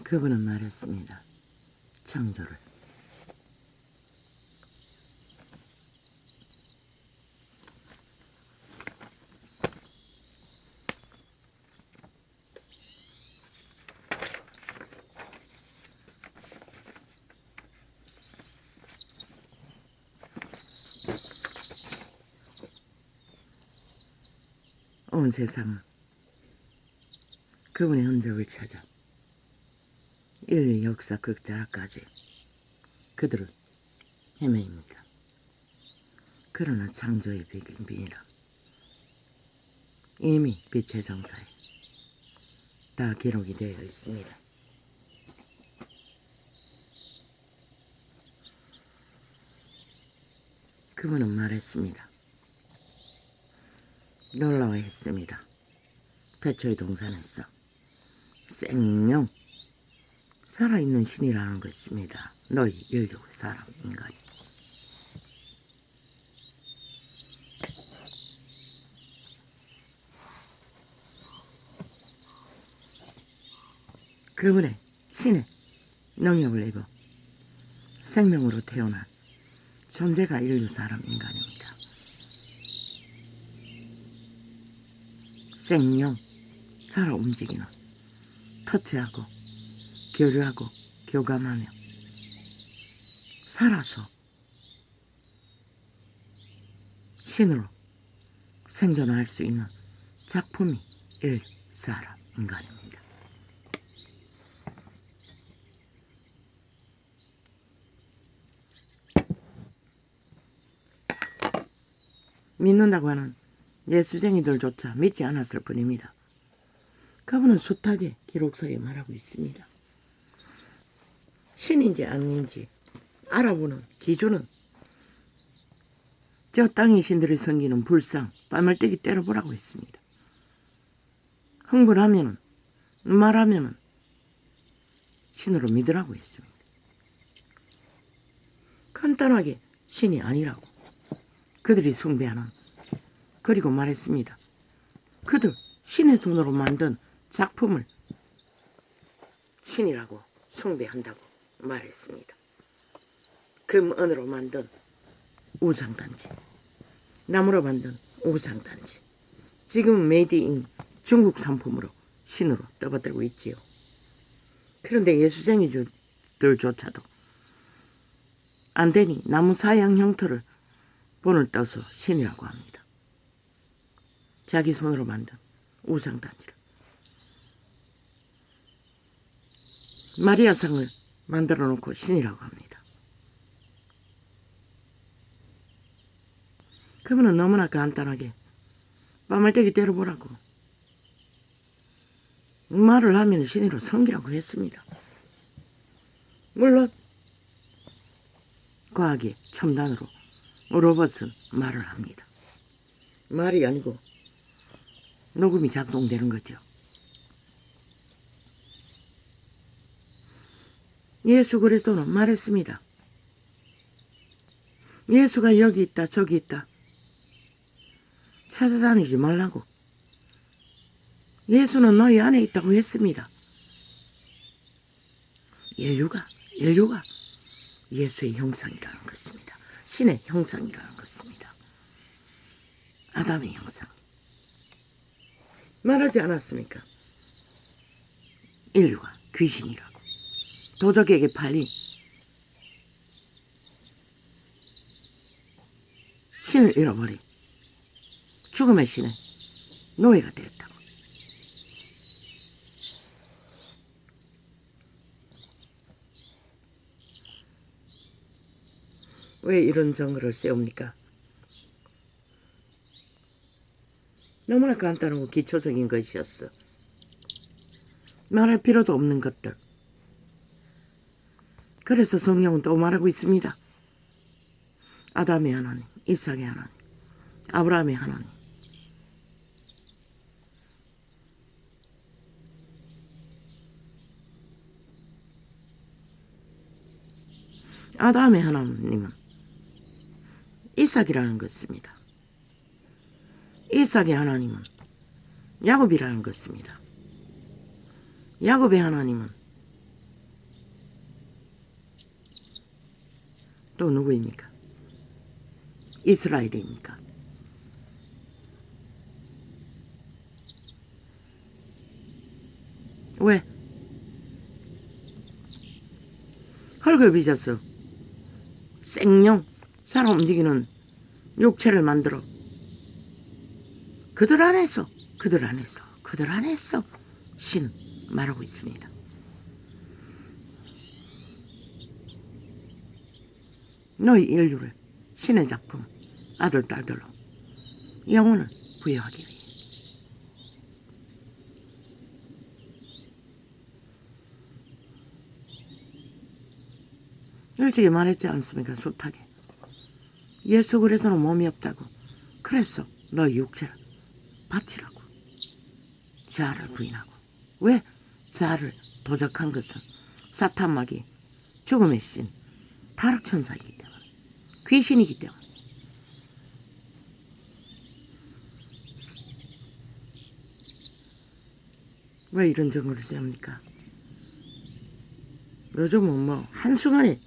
그분은 말했습니다. 창조를. 온 세상은 그분의 흔적을 찾아 인류 역사 극자락까지 그들은 헤매입니다. 그러나 창조의 비밀은 이미 빛의 정사에 다 기록이 되어 있습니다. 그분은 말했습니다. 놀라워했습니다. 태초의 동산에서 생명 살아있는 신이라는 것입니다. 너희 인류 사람 인간이. 그분의 신의 능력을 입어 생명으로 태어난 존재가 인류 사람 인간입니다. 생명, 살아 움직이는, 터치하고 교류하고 교감하며 살아서 신으로 생존할 수 있는 작품이 인류 사람 인간입니다. 믿는다고 하는 예수쟁이들조차 믿지 않았을 뿐입니다. 그분은 숱하게 기록서에 말하고 있습니다. 신인지 아닌지 알아보는 기준은 저 땅의 신들이 섬기는 불상, 빨물떼기 때려보라고 했습니다. 흥분하면 말하면 신으로 믿으라고 했습니다. 간단하게 신이 아니라고 그들이 숭배하는, 그리고 말했습니다. 그들 신의 손으로 만든 작품을 신이라고 숭배한다고 말했습니다. 금은으로 만든 우상단지, 나무로 만든 우상단지, 지금 메이드인 중국 상품으로 신으로 떠받들고 있지요. 그런데 예수쟁이들조차도 안 되니 나무 사양 형태를 본을 떠서 신이라고 합니다. 자기 손으로 만든 우상단지를. 마리아상을 만들어 놓고 신이라고 합니다. 그분은 너무나 간단하게 빨물떼기 때려보라고 말을 하면 신이로 섬기라고 했습니다. 물론 과학의 첨단으로 로봇은 말을 합니다. 말이 아니고 녹음이 작동되는 거죠. 예수 그리스도는 말했습니다. 예수가 여기 있다 저기 있다 찾아다니지 말라고. 예수는 너희 안에 있다고 했습니다. 인류가 예수의 형상이라는 것입니다. 신의 형상이라는 것입니다. 아담의 형상. 말하지 않았습니까? 인류가 귀신이라고. 도적에게 팔린 신을 잃어버린 죽음의 신의 노예가 되었다고. 왜 이런 정글을 세웁니까? 너무나 간단하고 기초적인 것이었어. 말할 필요도 없는 것들. 그래서 성경은 또 말하고 있습니다. 아담의 하나님, 이삭의 하나님, 아브라함의 하나님. 아담의 하나님은 이삭이라는 것입니다. 이삭의 하나님은 야곱이라는 것입니다. 야곱의 하나님은 또 누구입니까? 이스라엘입니까? 왜? 흙을 빚어서 생령 살아 움직이는 육체를 만들어 그들 안에서 신 말하고 있습니다. 너희 인류를 신의 작품 아들 딸들로 영혼을 부여하기 위해 일찍이 말했지 않습니까? 숱하게 예수 그리스도는 몸이 없다고. 그래서 너희 육체를 바치라고. 자아를 부인하고. 왜? 자아를 도적한 것은 사탄마귀, 죽음의 신, 타락천사이기 때문에, 귀신이기 때문에. 왜 이런 정보를 쓰합니까? 요즘은 한순간에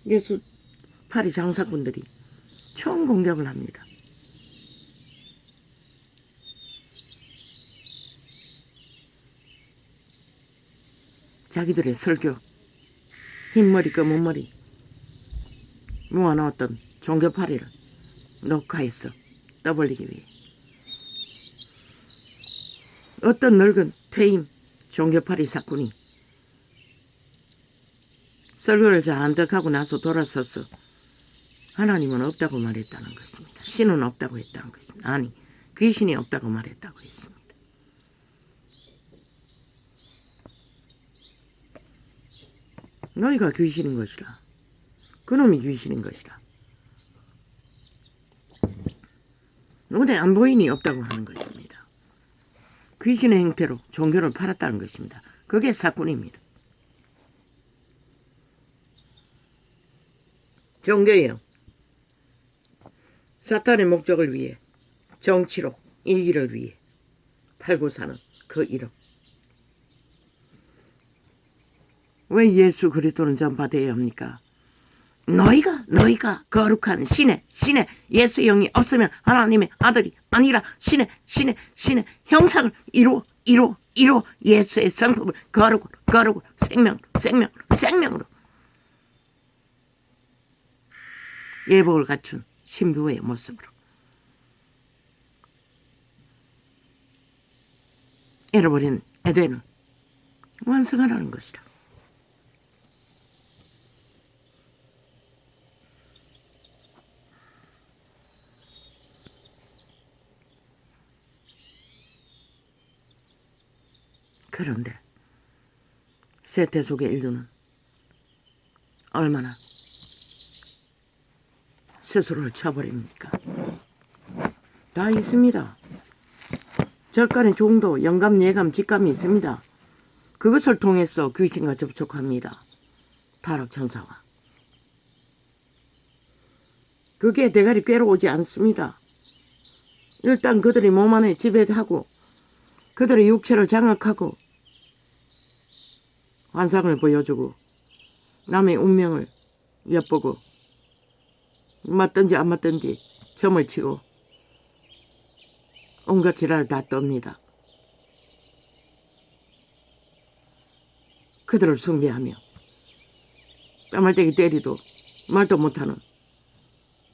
예수 파리 장사꾼들이 총 공격을 합니다. 자기들의 설교, 흰머리 검은머리 모아놓았던 종교파리를 녹화해서 떠벌리기 위해 어떤 늙은 퇴임 종교파리 사꾼이 설교를 잔뜩 하고 나서 돌아서서 하나님은 없다고 말했다는 것입니다. 신은 없다고 했다는 것입니다. 아니, 귀신이 없다고 말했다고 했습니다. 너희가 귀신인 것이라. 그놈이 귀신인 것이라. 눈에 안 보이니 없다고 하는 것입니다. 귀신의 형태로 종교를 팔았다는 것입니다. 그게 사건입니다. 종교예요. 사탄의 목적을 위해, 정치로 이기를 위해 팔고 사는 그 이름. 왜 예수 그리스도는 전파되어야 합니까? 너희가 거룩한 신의 예수의 영이 없으면 하나님의 아들이 아니라 신의 형상을 이루어 예수의 성품을 거룩으로 생명으로 예복을 갖춘 신부의 모습으로 잃어버린 에덴을 완성하라는 것이라. 그런데 세태 속의 인류는 얼마나 스스로를 쳐버립니까? 다 있습니다. 절간의 종도, 영감, 예감, 직감이 있습니다. 그것을 통해서 귀신과 접촉합니다. 타락천사와. 그게 대가리 꿰러 오지 않습니다. 일단 그들이 몸 안에 지배하고 그들의 육체를 장악하고 환상을 보여주고 남의 운명을 엿보고 맞든지 안 맞든지 점을 치고 온갖 지랄을 다 떱니다. 그들을 숭배하며 뺨알때기 때리도 말도 못하는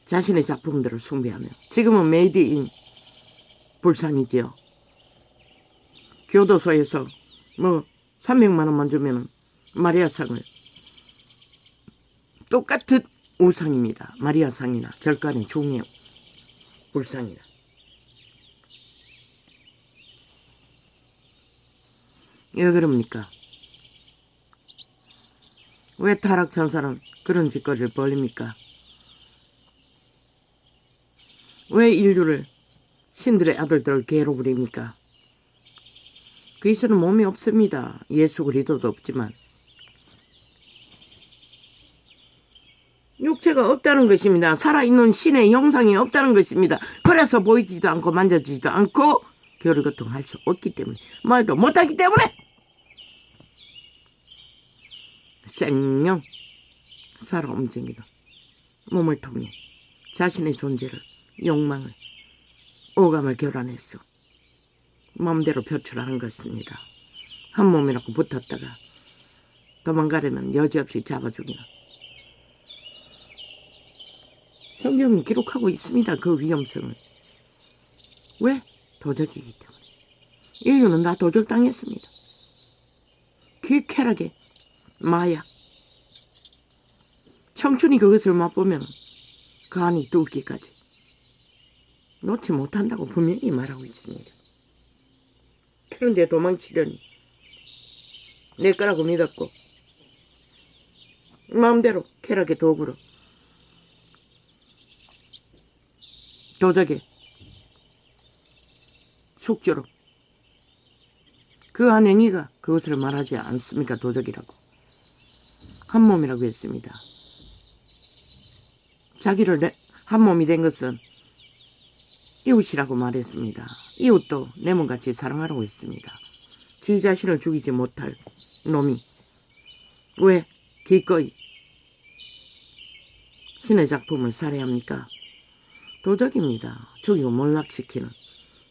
자신의 작품들을 숭배하며 지금은 메이드 인 불상이지요. 교도소에서 300만 원만 주면 마리아상을 똑같은 우상입니다. 마리아상이나 절간의 종의 불상이나. 왜 그럽니까? 왜 타락천사는 그런 짓거리를 벌립니까? 왜 인류를 신들의 아들들을 개로 부립니까? 귀신은 몸이 없습니다. 예수 그리스도도 없지만 육체가 없다는 것입니다. 살아있는 신의 형상이 없다는 것입니다. 그래서 보이지도 않고 만져지지도 않고 결의고통할 수 없기 때문에, 말도 못하기 때문에 생명, 살아 움직이는 몸을 통해 자신의 존재를, 욕망을, 오감을 결란해서 마음대로 표출하는 것입니다. 한 몸이라고 붙었다가 도망가려면 여지없이 잡아 죽이는, 성경은 기록하고 있습니다. 그 위험성을. 왜? 도적이기 때문에. 인류는 다 도적당했습니다. 그 쾌락에 마약, 청춘이 그것을 맛보면 그 안이 뚫기까지 놓지 못한다고 분명히 말하고 있습니다. 그런데 도망치려니 내 거라고 믿었고 마음대로 쾌락의 도구로, 도적의 숙주로, 그 한 행위가 그것을 말하지 않습니까? 도적이라고. 한 몸이라고 했습니다. 자기를 한 몸이 된 것은 이웃이라고 말했습니다. 이웃도 내 몸같이 사랑하라고 했습니다. 지 자신을 죽이지 못할 놈이 왜 기꺼이 신의 작품을 살해합니까? 도적입니다. 죽이고 몰락시키는,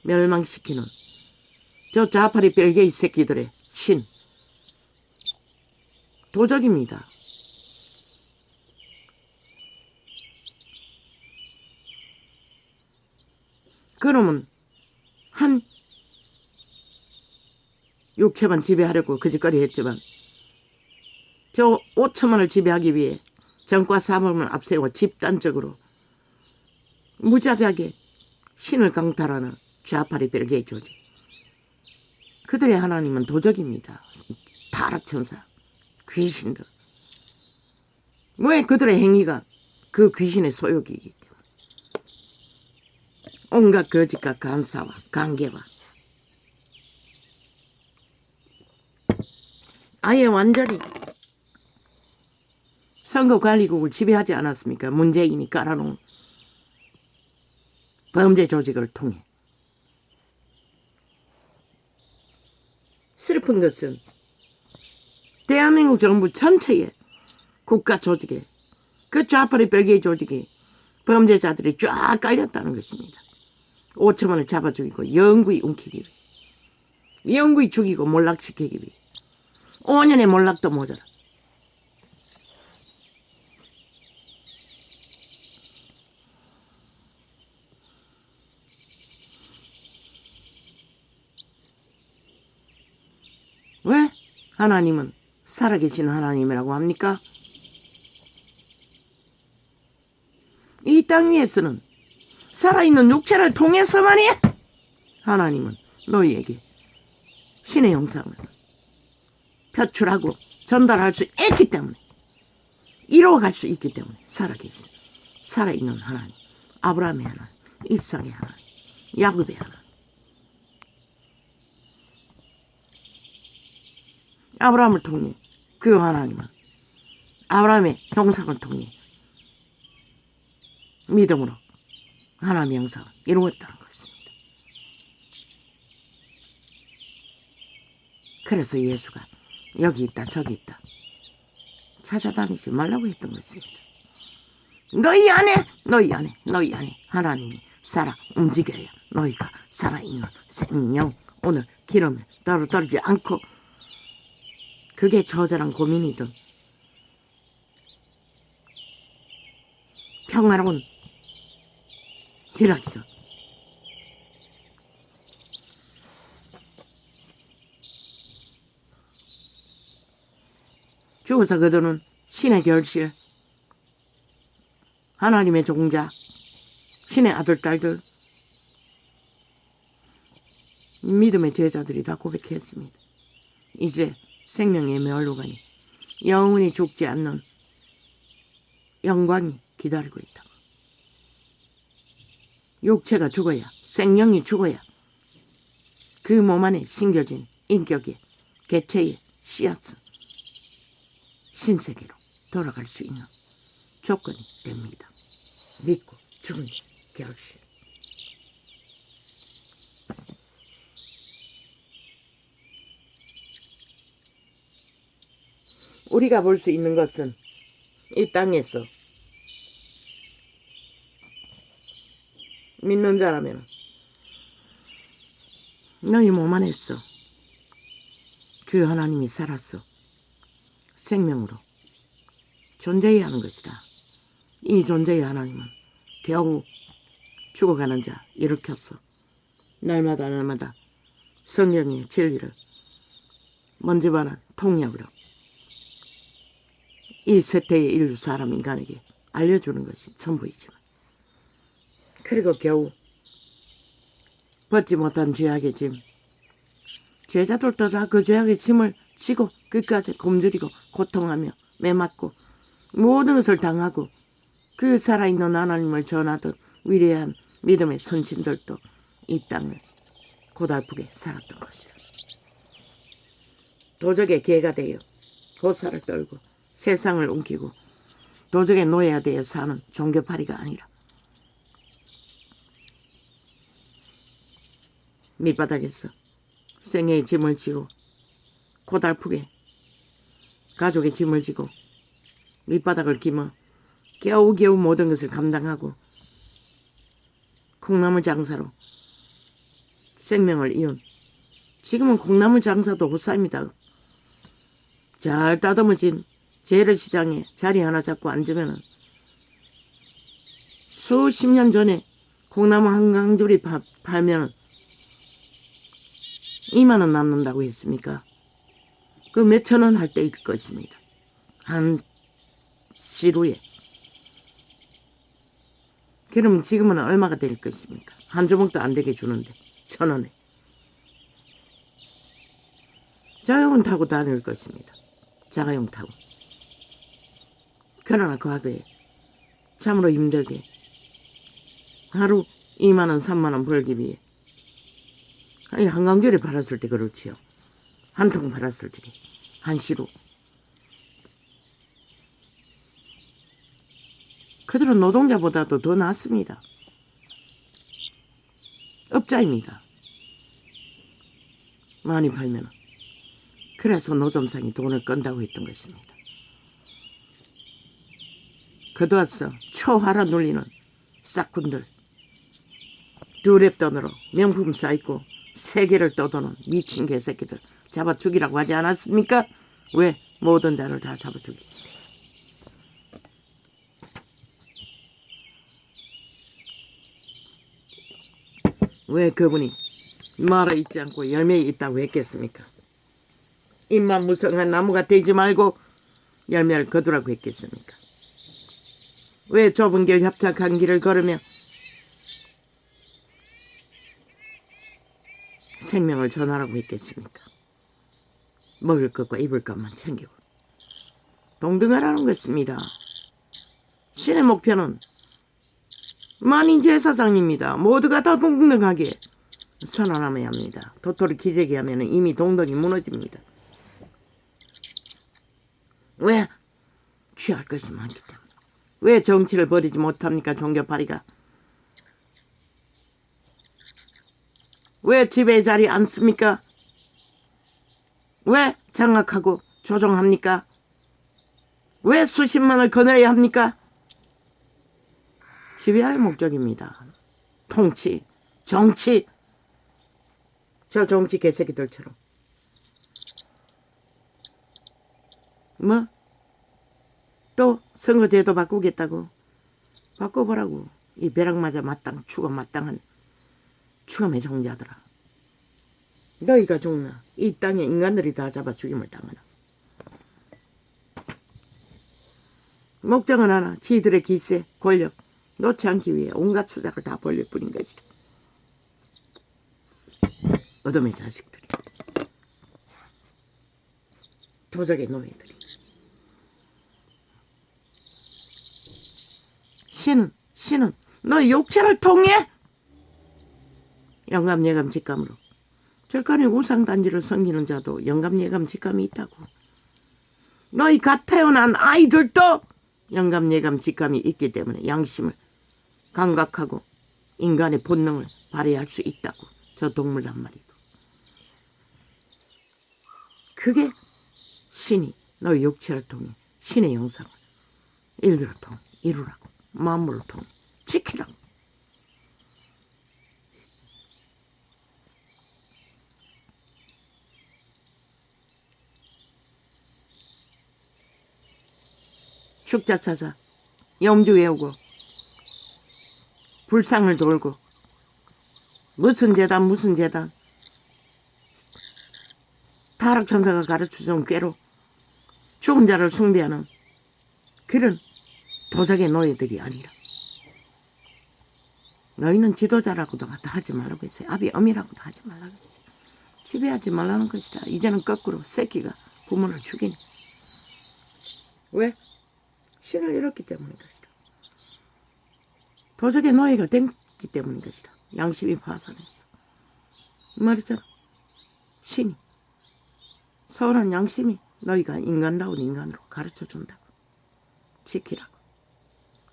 멸망시키는 저 자파리 벨게이 새끼들의 신, 도적입니다. 그놈은 한 육체만 지배하려고 거짓거리 했지만 저 5천만을 지배하기 위해 정과 사범을 앞세워 집단적으로 무자비하게 신을 강탈하는 좌파리 벨게이 조직, 그들의 하나님은 도적입니다. 타락천사, 귀신들. 왜? 그들의 행위가 그 귀신의 소욕이기 때문에. 온갖 거짓과 간사와 관계와 아예 완전히 선거관리국을 지배하지 않았습니까? 문재인이 깔아놓은 범죄 조직을 통해. 슬픈 것은 대한민국 정부 전체의 국가 조직에 그 좌파리 벨게이 조직이 범죄자들이 쫙 깔렸다는 것입니다. 5천만을 잡아 죽이고 영구히 움키기 위해, 영구히 죽이고 몰락시키기 위해 5년의 몰락도 모자라. 왜 하나님은 살아계신 하나님이라고 합니까? 이 땅 위에서는 살아있는 육체를 통해서만이 하나님은 너희에게 신의 형상을 표출하고 전달할 수 있기 때문에, 이루어갈 수 있기 때문에 살아계신, 살아있는 하나님, 아브라함의 하나님, 이삭의 하나님, 야곱의 하나님. 아브라함을 통해 그 하나님은 아브라함의 형상을 통해 믿음으로 하나님의 형상을 이루었다는 것입니다. 그래서 예수가 여기 있다 저기 있다 찾아다니지 말라고 했던 것입니다. 너희 안에 하나님이 살아 움직여야 너희가 살아있는 생명, 오늘 기름을 떨어지지 않고, 그게 처절한 고민이든 평화로운 희락이든 죽어서 그들은 신의 결실, 하나님의 종자, 신의 아들, 딸들, 믿음의 제자들이 다 고백했습니다. 이제 생명의 멸류관이 영원히 죽지 않는 영광이 기다리고 있다. 육체가 죽어야, 생명이 죽어야 그 몸 안에 심겨진 인격의 개체의 씨앗은 신세계로 돌아갈 수 있는 조건이 됩니다. 믿고 준비 결실. 우리가 볼 수 있는 것은 이 땅에서 믿는 자라면 너희 몸 안에서 그 하나님이 살았어. 생명으로 존재해야 하는 것이다. 이 존재의 하나님은 겨우 죽어가는 자 일으켰어. 날마다 성경의 진리를 먼지만한 통역으로 이 세태의 인류 사람 인간에게 알려주는 것이 전부이지만, 그리고 겨우 벗지 못한 죄악의 짐, 제자들도 다 그 죄악의 짐을 지고 끝까지 굶주리고 고통하며 매맞고 모든 것을 당하고 그 살아있는 하나님을 전하던 위대한 믿음의 선진들도 이 땅을 고달프게 살았던 것이라. 도적의 개가 되어 고사를 떨고 세상을 옮기고 도적의 노예가 되어 사는 종교파리가 아니라 밑바닥에서 생애의 짐을 지고 고달프게 가족의 짐을 지고 밑바닥을 기며 겨우겨우 모든 것을 감당하고 콩나물 장사로 생명을 이은, 지금은 콩나물 장사도 호사입니다. 잘 따듬어진 재래시장에 자리 하나 잡고 앉으면 수십 년 전에 콩나물 한 강줄이 팔면 2만 원 남는다고 했습니까? 그 몇천 원 할 때일 것입니다. 한 시루에. 그럼 지금은 얼마가 될 것입니까? 한 조목도 안 되게 주는데 1,000원에. 자가용 타고 다닐 것입니다. 자가용 타고. 그러나 과거에 참으로 힘들게 하루 2만 원, 3만 원 벌기 위해 한강줄에 팔았을 때 그렇지요. 한 통 팔았을 때 한 시루. 그들은 노동자보다도 더 낫습니다. 업자입니다. 많이 팔면. 그래서 노점상이 돈을 끈다고 했던 것입니다. 거두어서 초하라 눌리는 싹군들, 두랩돈으로 명품 쌓이고 세계를 떠도는 미친 개새끼들 잡아 죽이라고 하지 않았습니까? 왜? 모든 자를 다 잡아 죽이기. 왜 그분이 말아 있지 않고 열매 있다고 했겠습니까? 입만 무성한 나무가 되지 말고 열매를 거두라고 했겠습니까? 왜 좁은 길 협착한 길을 걸으며 생명을 전하라고 했겠습니까? 먹을 것과 입을 것만 챙기고 동등하라는 것입니다. 신의 목표는 만인제사장입니다. 모두가 다 동등하게 선언하여야 합니다. 도토리 기재기 하면 이미 동등이 무너집니다. 왜? 취할 것이 많기 때문에. 왜 정치를 버리지 못합니까? 종교파리가. 왜 지배 자리에 앉습니까? 왜 장악하고 조종합니까? 왜 수십만을 거느려야 합니까? 지배할 목적입니다. 통치, 정치. 저 정치 개새끼들처럼. 뭐? 또 선거제도 바꾸겠다고? 바꿔보라고. 이 벼락맞아 마땅 죽어 마땅한 추감의 종자들아. 너희가 죽나? 이 땅에 인간들이 다 잡아 죽임을 당하나? 목적은 하나, 지들의 기세, 권력 놓지 않기 위해 온갖 수작을 다 벌릴 뿐인 것이다. 어둠의 자식들이, 도적의 노예들이. 신은 너의 육체를 통해 영감, 예감, 직감으로 절간의 우상단지를 섬기는 자도 영감, 예감, 직감이 있다고. 너희 갓 태어난 아이들도 영감, 예감, 직감이 있기 때문에 양심을 감각하고 인간의 본능을 발휘할 수 있다고. 저 동물 한 마리도. 그게 신이 너의 육체를 통해 신의 영상을 일들을 통해 이루라고. 만물을 통해 지키라고. 축자 찾아 염주 외우고 불상을 돌고 무슨 재단 타락천사가 가르쳐준 꾀로 죽은 자를 숭배하는 그런 도적의 노예들이 아니라. 너희는 지도자라고도 하지 말라고 했어요. 아비 어미라고도 하지 말라고 했어요. 지배하지 말라는 것이다. 이제는 거꾸로 새끼가 부모를 죽이네. 왜? 신을 잃었기 때문인 것이다. 도적의 노예가 됐기 때문인 것이다. 양심이 파산했어. 이 말이잖아. 신이 서운한 양심이 너희가 인간다운 인간으로 가르쳐준다고. 지키라고.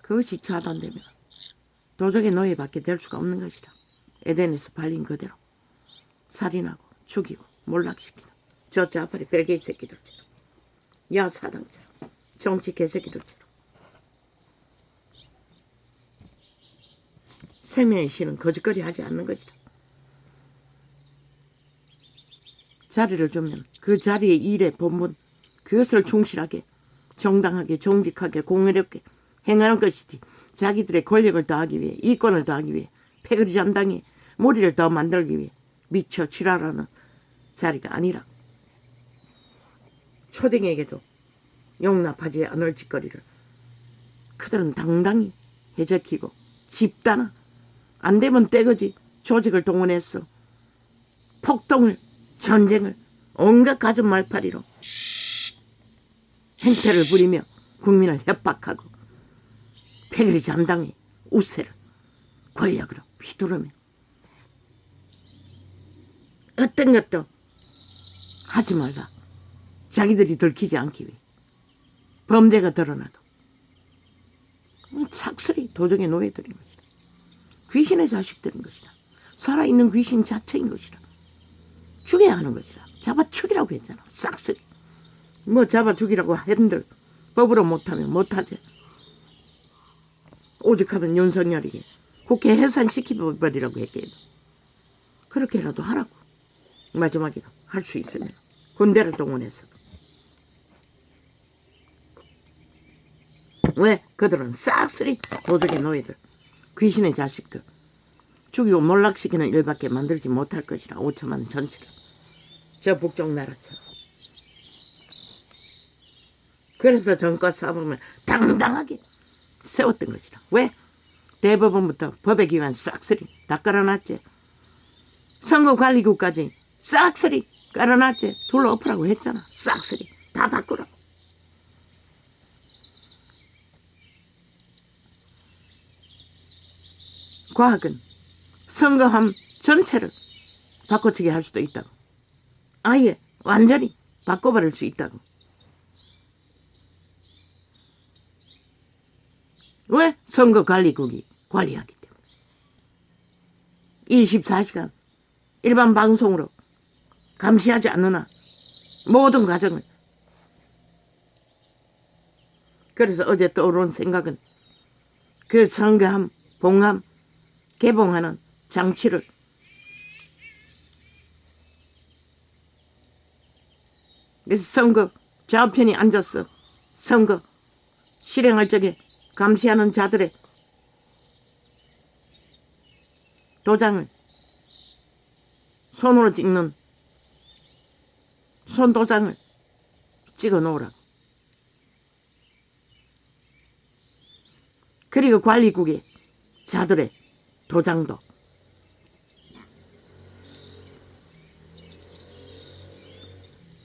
그것이 차단되면 도적의 노예밖에 될 수가 없는 것이다. 에덴에서 발린 그대로 살인하고 죽이고 몰락시키는 저 자파리 벨게이 새끼들처럼, 야사당처럼, 정치 개새끼들처럼. 생명의 신은 거짓거리 하지 않는 것이다. 자리를 주면 그 자리의 일의 본분, 그것을 충실하게 정당하게 정직하게 공의롭게 행하는 것이지, 자기들의 권력을 더하기 위해, 이권을 더하기 위해, 패거리 잠당에 머리를 더 만들기 위해 미쳐 지랄하는 자리가 아니라. 초딩에게도 용납하지 않을 짓거리를 그들은 당당히 해적히고 집단화, 안 되면 떼거지 조직을 동원해서 폭동을, 전쟁을, 온갖 가슴 말파리로 행태를 부리며 국민을 협박하고 패거리 잠당의 우세를 권력으로 휘두르며 어떤 것도 하지 말라. 자기들이 들키지 않기 위해. 범죄가 드러나도 착슬이 도적의 노예들인 것이다. 귀신의 자식들인 것이다. 살아있는 귀신 자체인 것이다. 죽여야 하는 것이다. 잡아 죽이라고 했잖아. 싹쓸이. 뭐 잡아 죽이라고 한들 법으로 못하면 못하지. 오직하면 윤석열에게 국회 해산시켜버리라고 했겠다. 그렇게라도 하라고. 마지막에는 할 수 있으면 군대를 동원해서. 왜? 그들은 싹쓸이 도적의 노예들, 귀신의 자식들, 죽이고 몰락시키는 일밖에 만들지 못할 것이라. 5천만 전체를 저 북쪽 나라처럼. 그래서 정권 싸움을 당당하게 세웠던 것이라. 왜? 대법원부터 법의 기관 싹쓸이 다 깔아놨지. 선거관리국까지 싹쓸이 깔아놨지. 둘러 엎으라고 했잖아. 싹쓸이 다 바꾸라고. 과학은 선거함 전체를 바꿔치기 할 수도 있다고. 아예 완전히 바꿔버릴 수 있다고. 왜? 선거관리국이 관리하기 때문에. 24시간 일반 방송으로 감시하지 않느나 모든 과정을. 그래서 어제 떠오른 생각은 그 선거함, 봉함, 개봉하는 장치를 그래서 선거 좌우편이 앉아서 선거 실행할 적에 감시하는 자들의 도장을 손으로 찍는 손도장을 찍어 놓으라고. 그리고 관리국의 자들의 도장도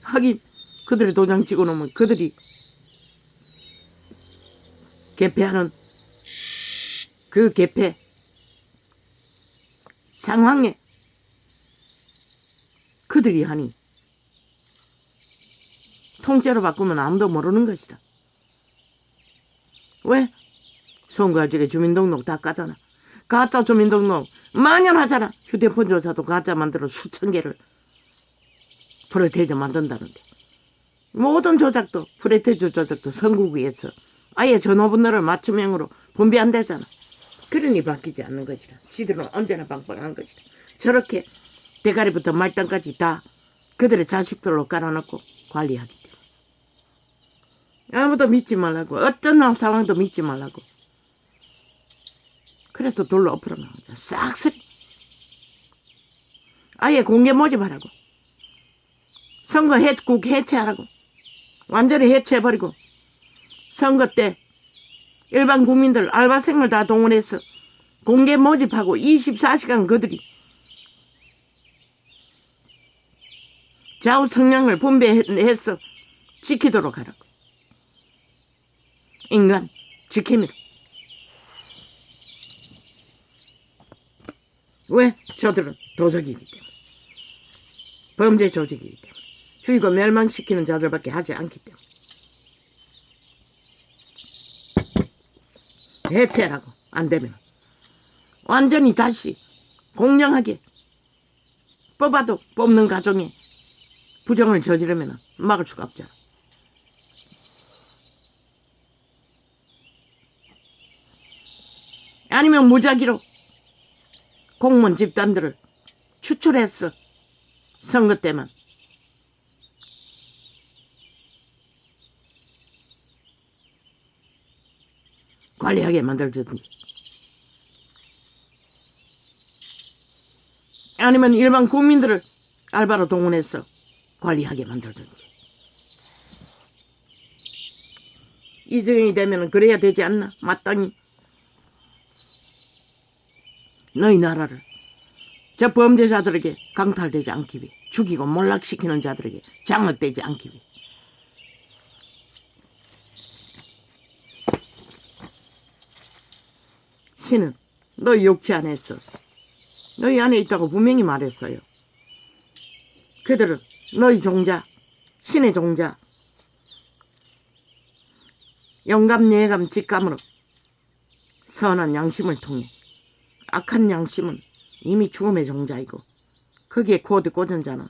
하긴 그들의 도장 찍어 놓으면 그들이 개폐하는 그 개폐 상황에 그들이 하니 통째로 바꾸면 아무도 모르는 것이다. 왜? 선거할 적에 주민등록 다 까잖아. 가짜 주민등록 만연하잖아. 휴대폰 조사도 가짜 만들어 수천 개를 프로테이저 만든다는데. 모든 조작도 프로테이저 조작도 선거구에서 아예 전화번호를 맞춤형으로 분배한대잖아. 그러니 바뀌지 않는 것이라. 지들은 언제나 빵빵한 것이라. 저렇게 대가리부터 말단까지 다 그들의 자식들로 깔아놓고 관리하기 때문에. 아무도 믿지 말라고. 어떤 상황도 믿지 말라고. 그래서 돌로 엎으러 나오자. 싹쓸이. 아예 공개 모집하라고. 선거국 해체하라고. 완전히 해체해버리고. 선거 때 일반 국민들 알바생을 다 동원해서 공개 모집하고 24시간 그들이 좌우 성향을 분배해서 지키도록 하라고. 인간 지킴이로. 왜? 저들은 도적이기 때문에. 범죄 조직이기 때문에. 죽이고 멸망시키는 자들밖에 하지 않기 때문에. 해체라고. 안 되면 완전히 다시 공정하게 뽑아도 뽑는 과정에 부정을 저지르면 막을 수가 없잖아. 아니면 무작위로 공무원 집단들을 추출해서 선거 때만 관리하게 만들든지, 아니면 일반 국민들을 알바로 동원해서 관리하게 만들든지. 이정이 되면 그래야 되지 않나? 마땅히 너희 나라를 저 범죄자들에게 강탈되지 않기 위해, 죽이고 몰락시키는 자들에게 장악되지 않기 위해. 신은 너희 육체 안에 있어. 너희 안에 있다고 분명히 말했어요. 그들은 너희 종자, 신의 종자, 영감, 예감, 직감으로 선한 양심을 통해, 악한 양심은 이미 죽음의 종자이고 거기에 코드 꽂은 자는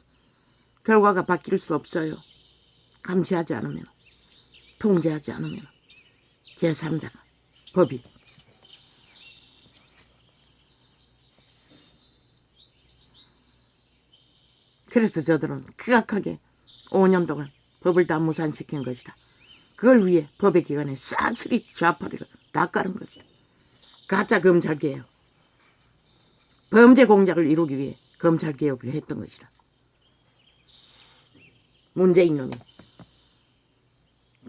결과가 바뀔 수 없어요. 감시하지 않으면, 통제하지 않으면. 제3자가, 법이. 그래서 저들은 극악하게 5년 동안 법을 다 무산시킨 것이다. 그걸 위해 법의 기관에 싹쓸이 좌파리를 다 깔은 것이다. 가짜 검찰개혁, 범죄 공작을 이루기 위해 검찰개혁을 했던 것이다. 문재인 놈이,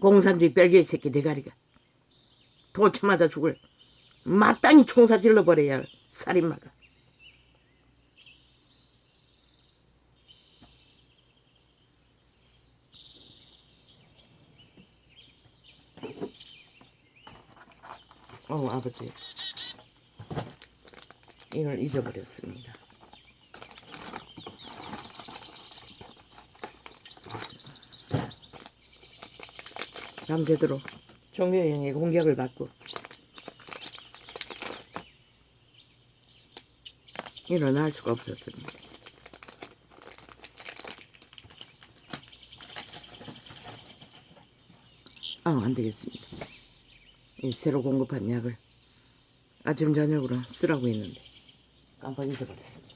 공산주의 뺄개이 새끼 대가리가 도쳐 맞아 죽을, 마땅히 총사 질러버려야 할 살인마가. 아버지, 이걸 잊어버렸습니다. 밤새도록 종교형의 공격을 받고 일어날 수가 없었습니다. 안 되겠습니다. 이 새로 공급한 약을 아침 저녁으로 쓰라고 했는데 깜빡 잊어버렸습니다.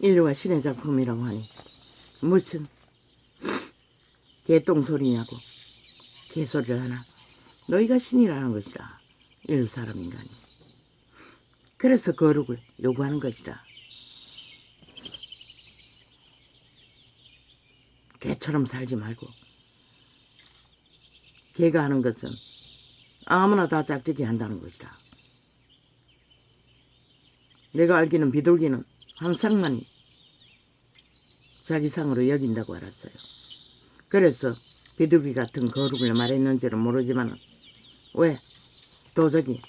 인류가 신의 작품이라고 하니 무슨 개똥 소리냐고. 개소리를 하나. 너희가 신이라는 것이라. 인류 사람 인간이. 그래서 거룩을 요구하는 것이라. 개처럼 살지 말고. 개가 하는 것은 아무나 다 짝짓기 한다는 것이라. 내가 알기는 비둘기는 한 쌍만이 자기 상으로 여긴다고 알았어요. 그래서 비둘기 같은 거룩을 말했는지는 모르지만 왜 도적이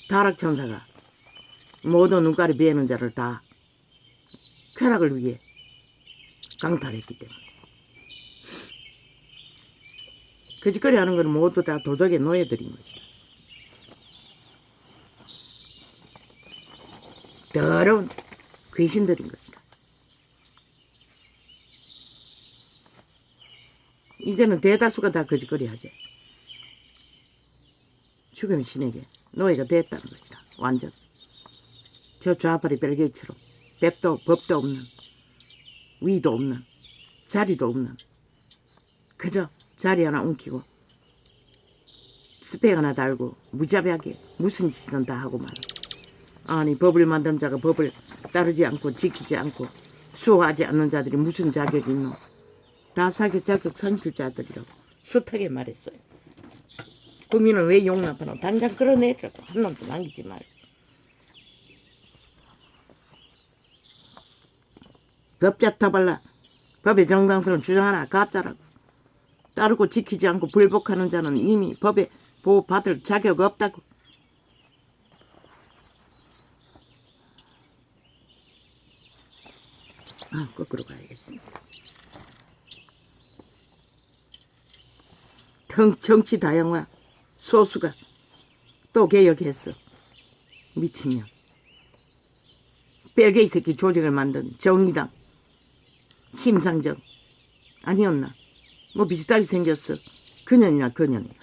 타락천사가 모든 눈깔이 비에는 자를 다 쾌락을 위해 강탈했기 때문에. 그 짓거리 하는 건 모두 다 도적의 노예들인 것이다. 더러운 귀신들인 것이다. 이제는 대다수가 다 그 짓거리 하지. 죽은 신에게 노예가 됐다는 것이다. 완전. 저 좌파리 벨기에처럼 법도 없는, 위도 없는, 자리도 없는, 그저 자리 하나 옮기고 스펙 하나 달고 무자비하게 무슨 짓이든 다 하고 말아. 아니 법을 만든 자가 법을 따르지 않고 지키지 않고 수호하지 않는 자들이 무슨 자격이 있노. 다 사기 자격 선실자들이라고 숱하게 말했어요. 국민을 왜 용납하노. 당장 끌어내리라고. 한 놈도 남기지 말고. 법자 터발라. 법의 정당성을 주장하나 가짜라고. 따르고 지키지 않고 불복하는 자는 이미 법에 보호받을 자격 없다고. 거꾸로 가야겠습니다. 정치 다양화 소수가 또 개혁했어. 미친년. 벨게이 새끼 조직을 만든 정의당 심상정 아니었나. 뭐 비슷하게 생겼어. 그년이야 그년이야.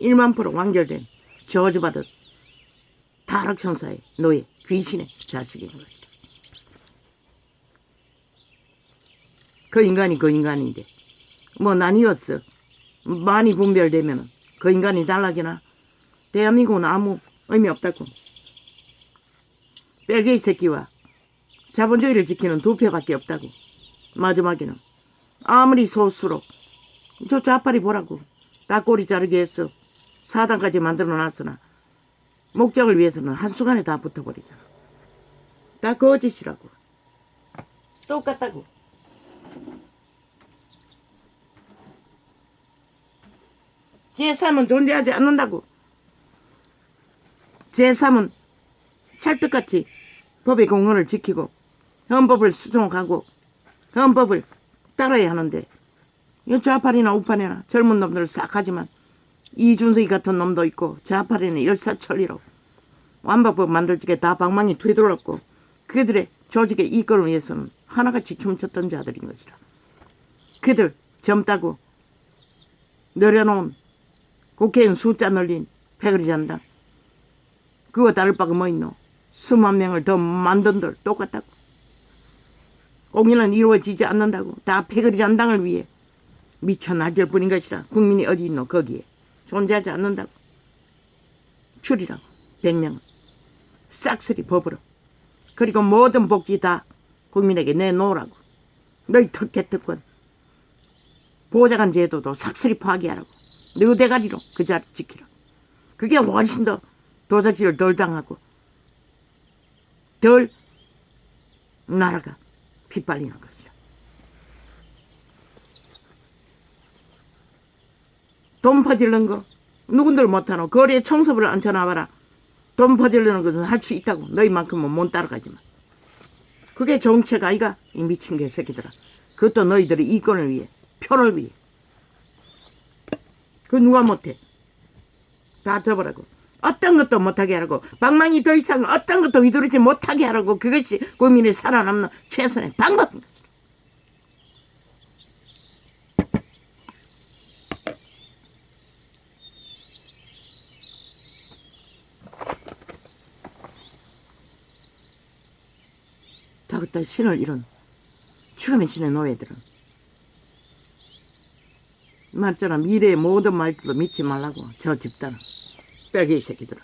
(1만%) 완결된 저주받은 타락천사의 노예 귀신의 자식인 것이다. 그 인간이 그 인간인데 뭐 나뉘었어. 많이 분별되면 그 인간이 달라지나. 대한민국은 아무 의미 없다고. 벨게이 새끼와 자본주의를 지키는 두 표밖에 없다고. 마지막에는 아무리 소수로 저 좌파리 보라고 다 꼬리 자르게 했어. 사단까지 만들어놨으나 목적을 위해서는 한순간에 다 붙어버리잖아. 다 거짓이라고. 똑같다고. 제3은 존재하지 않는다고. 제3은 찰떡같이 법의 공헌을 지키고 헌법을 수정하고 헌법을 따라야 하는데 좌파리나 우파리나 젊은 놈들 싹 하지만 이준석이 같은 놈도 있고 좌파리는 일사천리로 완박법 만들기에 다 방망이 되돌았고 그들의 조직의 이권을 위해서는 하나같이 춤췄던 자들인 것이라. 그들 젊다고 내려놓은 국회의원 숫자 늘린 패거리 잔당 그거 다를 바가 뭐 있노. 수만 명을 더 만든들 똑같다고. 공연은 이루어지지 않는다고. 다 패거리 잔당을 위해 미쳐 날뛸 뿐인 것이라. 국민이 어디 있노. 거기에 존재하지 않는다고. 줄이라고. 100명은 싹쓸이 법으로. 그리고 모든 복지 다 국민에게 내놓으라고. 너희 특혜특권 보좌관 제도도 싹쓸이 파기하라고. 너 대가리로 그 자리 지키라. 그게 훨씬 더 도적질을 덜 당하고 덜 나라가 빗발리는 것이다. 돈 퍼질는 거 누군들 못하노. 거리에 청소부를 앉혀놔봐라. 돈 퍼질르는 것은 할 수 있다고. 너희만큼은 못 따라가지만. 그게 정책 아이가. 이 미친 개새끼들아. 그것도 너희들의 이권을 위해 표를 위해. 그 누가 못해. 다 접으라고. 어떤 것도 못하게 하라고. 방망이 더 이상 어떤 것도 휘두르지 못하게 하라고. 그것이 국민이 살아남는 최선의 방법입니다. 다 그따 신을 잃은 죽음의 신의 노예들은 말처럼 미래의 모든 말들도 믿지 말라고. 저 집단은 뺄개이 새끼들은.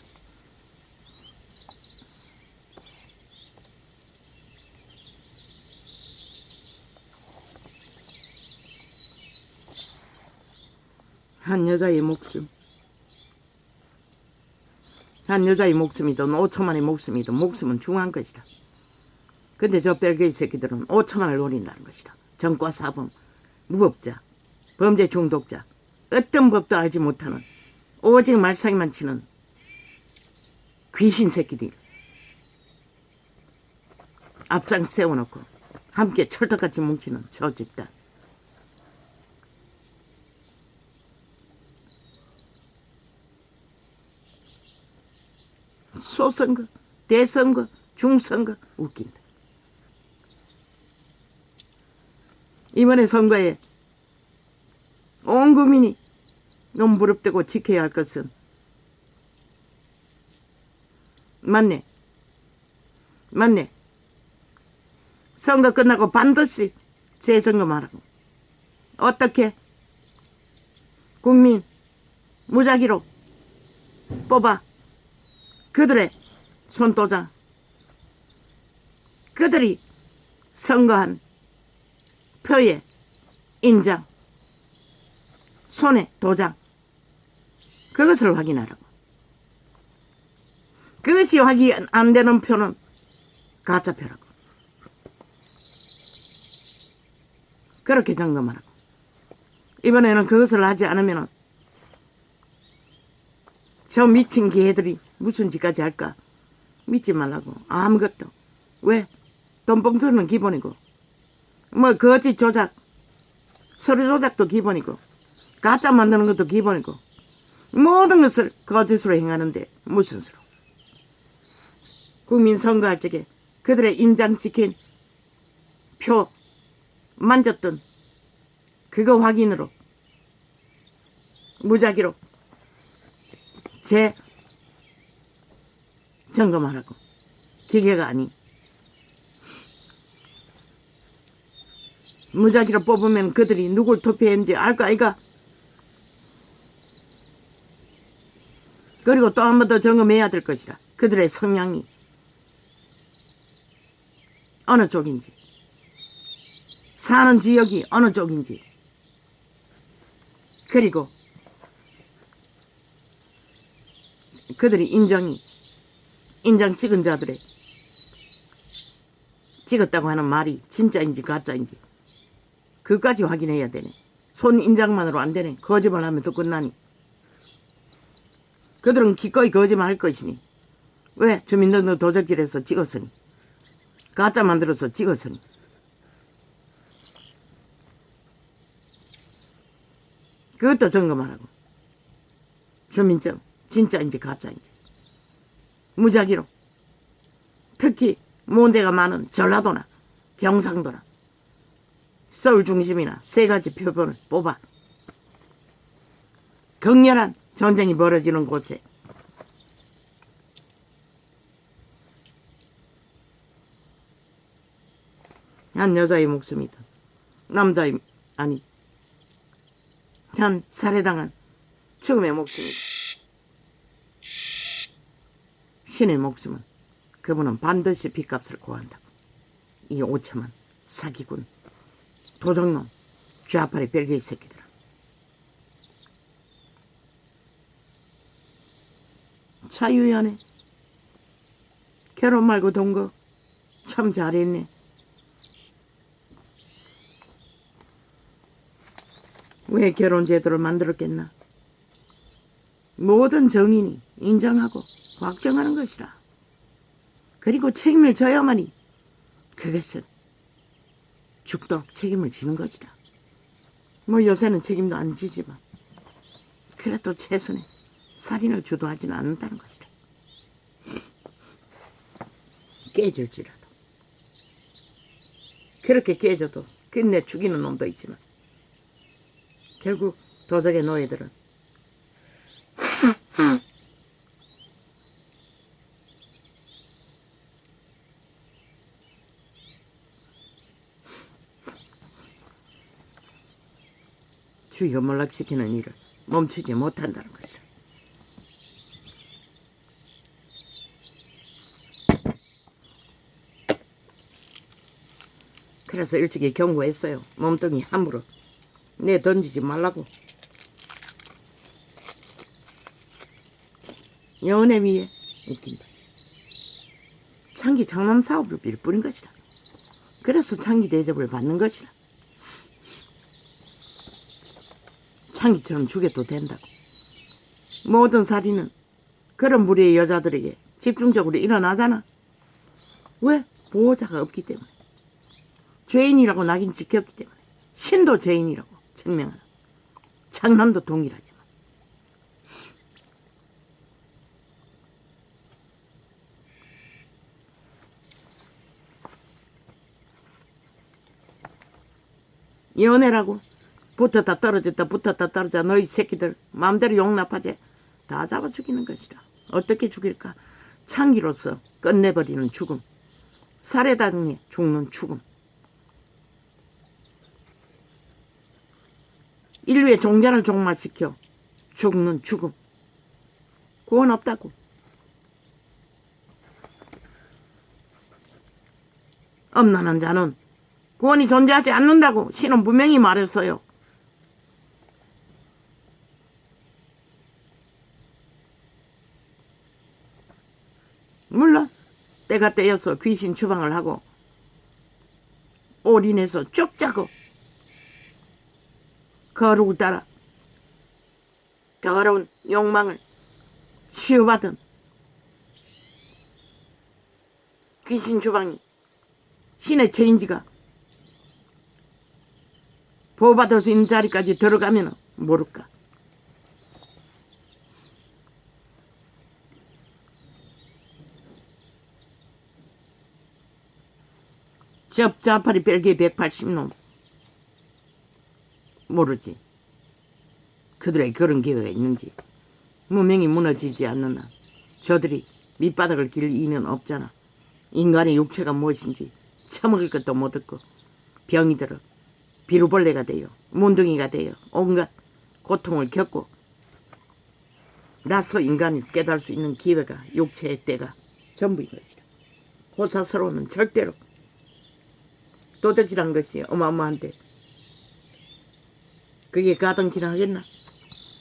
한 여자의 목숨, 한 여자의 목숨이든 5천만의 목숨이든 목숨은 중요한 것이다. 근데 저 뺄개이 새끼들은 5천만을 노린다는 것이다. 정과 사범, 무법자, 범죄 중독자, 어떤 법도 알지 못하는 오직 말썽이만 치는 귀신 새끼들 앞장 세워놓고 함께 철떡같이 뭉치는 저 집단. 소선거, 대선거, 중선거 웃긴다. 이번에 선거에 온 국민이 너무 무릎대고 지켜야 할 것은 맞네. 선거 끝나고 반드시 재점검하라고. 어떻게? 국민 무작위로 뽑아 그들의 손도장, 그들이 선거한 표의 인장, 손의 도장, 그것을 확인하라고. 그것이 확인 안 되는 표는 가짜표라고. 그렇게 점검하라고. 이번에는 그것을 하지 않으면 저 미친 개들이 무슨 짓까지 할까? 믿지 말라고. 아무것도. 왜? 돈봉투는 기본이고 뭐 거짓 조작, 서류 조작도 기본이고 가짜 만드는 것도 기본이고 모든 것을 거짓으로 행하는데 무슨 수로. 국민 선거할 적에 그들의 인장 찍힌 표 만졌던 그거 확인으로 무작위로 점검하라고. 기계가 아니. 무작위로 뽑으면 그들이 누굴 투표했는지 알 거 아이가. 그리고 또 한 번 더 점검해야 될 것이다. 그들의 성향이 어느 쪽인지, 사는 지역이 어느 쪽인지, 그리고 그들이 인장 찍은 자들의 찍었다고 하는 말이 진짜인지 가짜인지 그까지 확인해야 되네. 손 인장만으로 안 되네. 거짓말하면 또 끝나니. 그들은 기꺼이 거짓말할 것이니. 왜? 주민등록 도적질해서 찍었으니, 가짜 만들어서 찍었으니. 그것도 점검하라고. 주민증 진짜인지 가짜인지. 무작위로. 특히 문제가 많은 전라도나 경상도나 서울 중심이나 세 가지 표본을 뽑아 격렬한 전쟁이 벌어지는 곳에 한 여자의 목숨이든 남자의 아니 한 살해당한 죽음의 목숨이든 신의 목숨은 그분은 반드시 빚값을 고한다고. 이 5천만 사기꾼 도적놈 좌파리 벨기에 새끼들아. 자유연애 결혼 말고 동거 참 잘했네. 왜 결혼 제도를 만들었겠나? 모든 정인이 인정하고 확정하는 것이라. 그리고 책임을 져야만이 그것은 죽도록 책임을 지는 것이다. 뭐 요새는 책임도 안 지지만 그래도 최선의 살인을 주도하지는 않는다는 것이다. 깨질지라도. 그렇게 깨져도 끝내 죽이는 놈도 있지만 결국 도적의 노예들은 주의가 몰락시키는 일을 멈추지 못한다는 것이다. 그래서 일찍이 경고했어요. 몸뚱이 함부로 내 던지지 말라고. 연애 위에 웃긴다. 창기 장남 사업을 빌뿌린 것이다. 그래서 창기 대접을 받는 것이다. 창기처럼 죽여도 된다고. 모든 살인은 그런 무리의 여자들에게 집중적으로 일어나잖아. 왜? 보호자가 없기 때문에. 죄인이라고 낙인 찍혔기 때문에. 신도 죄인이라고 증명하는. 장남도 동일하지만. 연애라고 붙었다 떨어졌다 붙었다 떨어져. 너희 새끼들 마음대로 용납하지. 다 잡아 죽이는 것이라. 어떻게 죽일까? 창기로서 끝내버리는 죽음. 살해당해 죽는 죽음. 인류의 종자를 종말시켜 죽는 죽음. 구원 없다고. 엄난한 자는 구원이 존재하지 않는다고 신은 분명히 말했어요. 물론 때가 때여서 귀신 추방을 하고 올인해서 쭉 짜고 거룩을 따라 더러운 욕망을 치유받은 귀신 추방이 신의 체인지가 보호받을 수 있는 자리까지 들어가면 모를까. 접자파리 벨기에 180놈 모르지. 그들의 그런 기회가 있는지. 문명이 무너지지 않는 한 저들이 밑바닥을 길 이유는 없잖아. 인간의 육체가 무엇인지 처먹을 것도 못 듣고 병이 들어 비루벌레가 되어 몬둥이가 되어 온갖 고통을 겪고 나서 인간을 깨달을 수 있는 기회가 육체의 때가 전부인 것이다. 호사스러워는 절대로 도적질한 것이 어마어마한데 그게 가등키나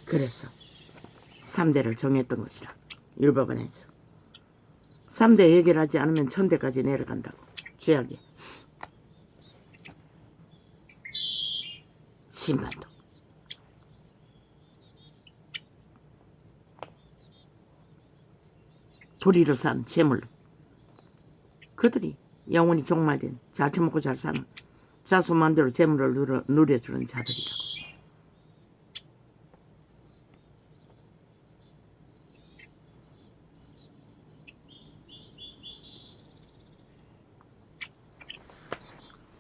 그래서 3대를 정했던 것이라. 율법원에서 3대 해결하지 않으면 천대까지 내려간다고. 죄악에 심판도. 불의로 산 재물로 그들이 영원히 종말된 잘 처먹고 잘 사는 자손만대로 재물을 누려주는 자들이라고.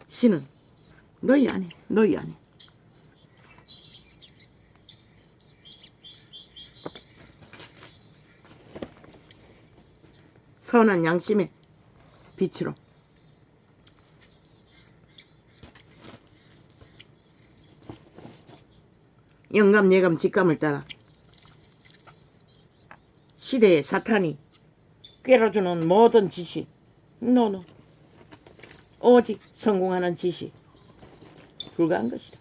신은 너희 안에 너희 안에 선한 양심의 빛으로 영감 예감 직감을 따라 시대의 사탄이 꿰어주는 모든 지식 노노 오직 성공하는 지식 불가한 것이다.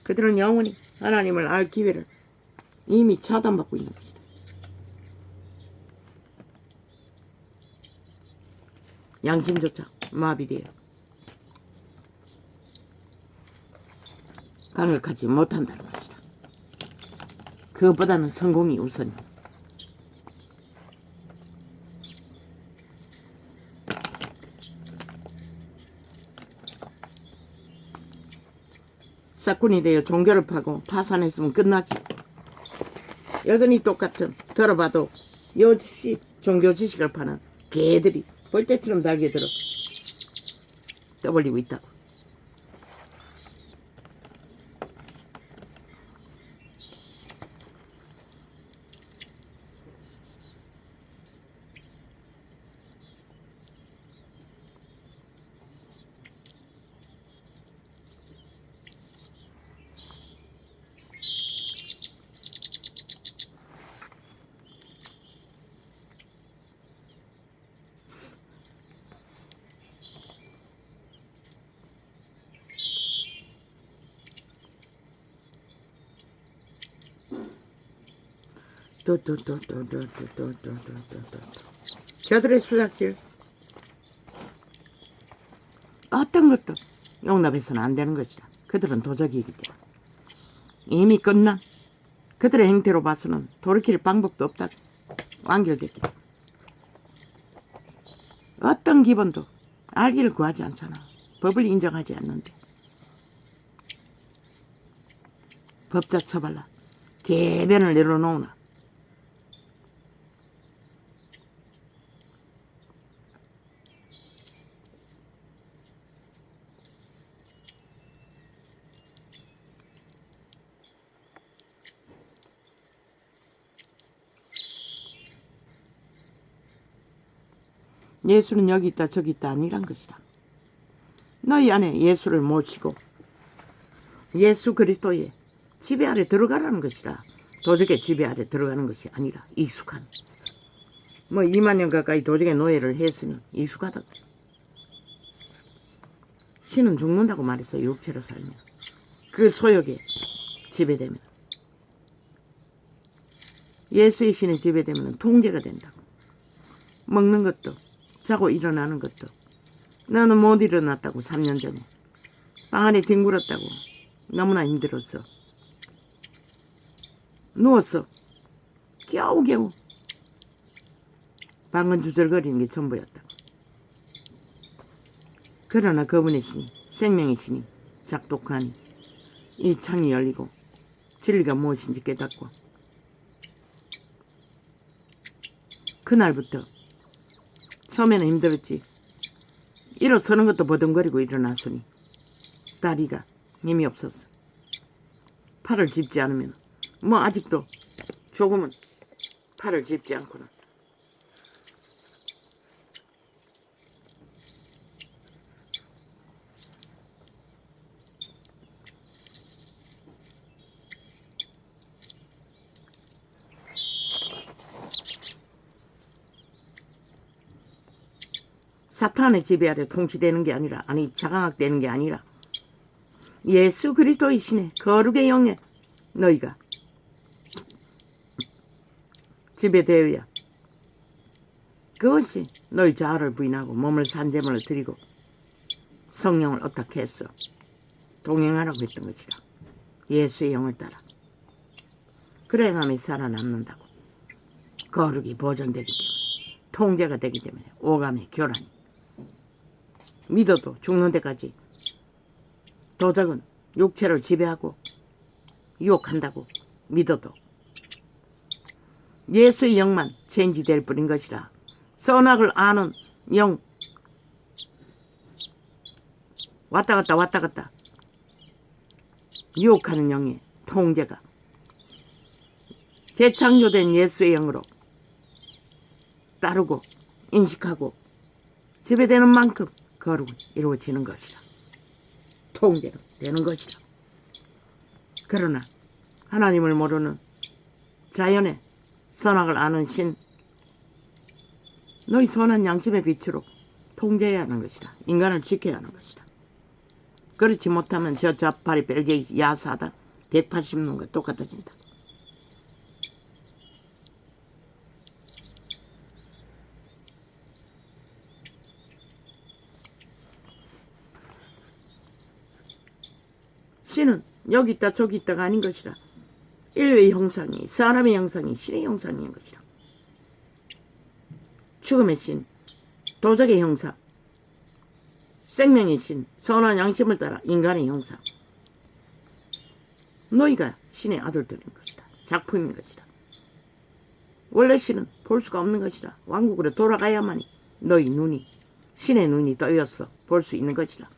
그들은 영원히 하나님을 알 기회를 이미 차단받고 있는 것이다. 양심조차 마비되어 강력하지 못한다는 것이다. 그것보다는 성공이 우선이다. 싹군이 되어 종교를 파고 파산했으면 끝나지. 여전히 똑같은 들어봐도 여지 종교 지식을 파는 개들이 벌떼처럼 달겨들어 떠벌리고 있다고. 저들의 수작질 어떤 것도 용납해서는 안 되는 것이다. 그들은 도적이기 때문에 이미 끝난 그들의 행태로 봐서는 돌이킬 방법도 없다. 완결됐기 때문에 어떤 기본도 알기를 구하지 않잖아. 법을 인정하지 않는데 법자 처발라 개변을 내려놓으나 예수는 여기 있다 저기 있다 아니란 것이다. 너희 안에 예수를 모시고 예수 그리스도의 지배 아래 들어가라는 것이다. 도적의 지배 아래 들어가는 것이 아니라 익숙한 2만 년 가까이 도적의 노예를 했으니 익숙하다. 신은 죽는다고 말했어. 육체로 살면 그 소욕에 지배되면 예수의 신에 지배되면 통제가 된다고. 먹는 것도 자고 일어나는 것도 나는 못 일어났다고 3년 전에 방 안에 뒹굴었다고 너무나 힘들었어. 누웠어. 겨우겨우 방은 주절거리는 게 전부였다고. 그러나 그분의 신이 생명의 신이 작동하니 이 창이 열리고 진리가 무엇인지 깨닫고 그날부터 처음에는 힘들었지. 일어서는 것도 버둥거리고 일어났으니 다리가 힘이 없었어. 팔을 짚지 않으면 아직도 조금은 팔을 짚지 않고는 사탄의 지배 아래 통치되는 게 아니라 자강학되는 게 아니라 예수 그리스도의 신의 거룩의 영에 너희가 지배되어야 그것이 너희 자아를 부인하고 몸을 산재물을 드리고 성령을 어떻게 했어? 동행하라고 했던 것이라. 예수의 영을 따라. 그래야 남이 살아남는다고. 거룩이 보존되기 때문에 통제가 되기 때문에 오감의 교란이 믿어도 죽는 데까지 도적은 육체를 지배하고 유혹한다고 믿어도 예수의 영만 체인지될 뿐인 것이라. 선악을 아는 영 왔다 갔다 유혹하는 영의 통제가 재창조된 예수의 영으로 따르고 인식하고 지배되는 만큼 거룩은 이루어지는 것이라. 통제로 되는 것이라. 그러나 하나님을 모르는 자연의 선악을 아는 신 너희 선한 양심의 빛으로 통제해야 하는 것이라. 인간을 지켜야 하는 것이라. 그렇지 못하면 저 좌파리 벨기에 야사다 180년과 똑같아진다. 신은 여기 있다 저기 있다가 아닌 것이라. 인류의 형상이 사람의 형상이 신의 형상인 것이라. 죽음의 신, 도적의 형상, 생명의 신, 선한 양심을 따라 인간의 형상. 너희가 신의 아들들인 것이다. 작품인 것이다. 원래 신은 볼 수가 없는 것이다. 왕국으로 돌아가야만이 너희 눈이 신의 눈이 떠였어 볼 수 있는 것이다.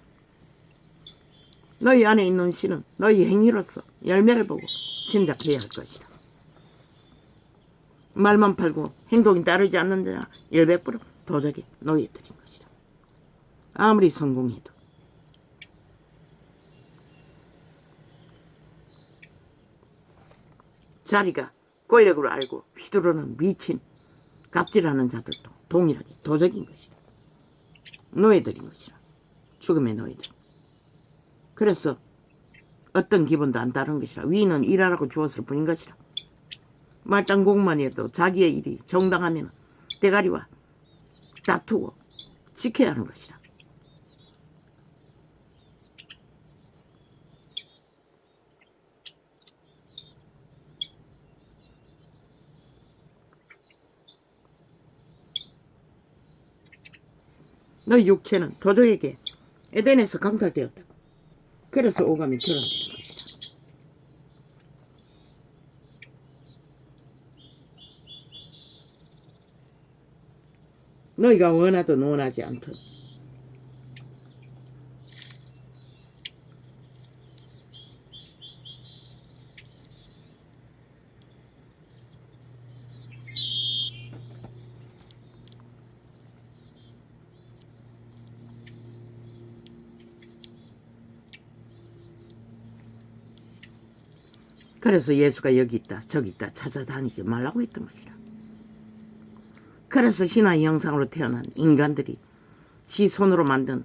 너희 안에 있는 신은 너희 행위로서 열매를 보고 짐작해야 할 것이다. 말만 팔고 행동이 따르지 않는 자나 100% 도적의 노예들인 것이다. 아무리 성공해도 자리가 권력으로 알고 휘두르는 미친 갑질하는 자들도 동일하게 도적인 것이다. 노예들인 것이다. 죽음의 노예들. 그래서 어떤 기본도 안 따른 것이라. 위인은 일하라고 주었을 뿐인 것이라. 말단공만 해도 자기의 일이 정당하면 대가리와 다투고 지켜야 하는 것이다. 너희 육체는 도적에게 에덴에서 강탈되었다. 그래서 오감이 드러나는 것이다. 너희가 원하든 원하지 않든 그래서 예수가 여기 있다 저기 있다 찾아다니지 말라고 했던 것이라. 그래서 신화의 형상으로 태어난 인간들이 지 손으로 만든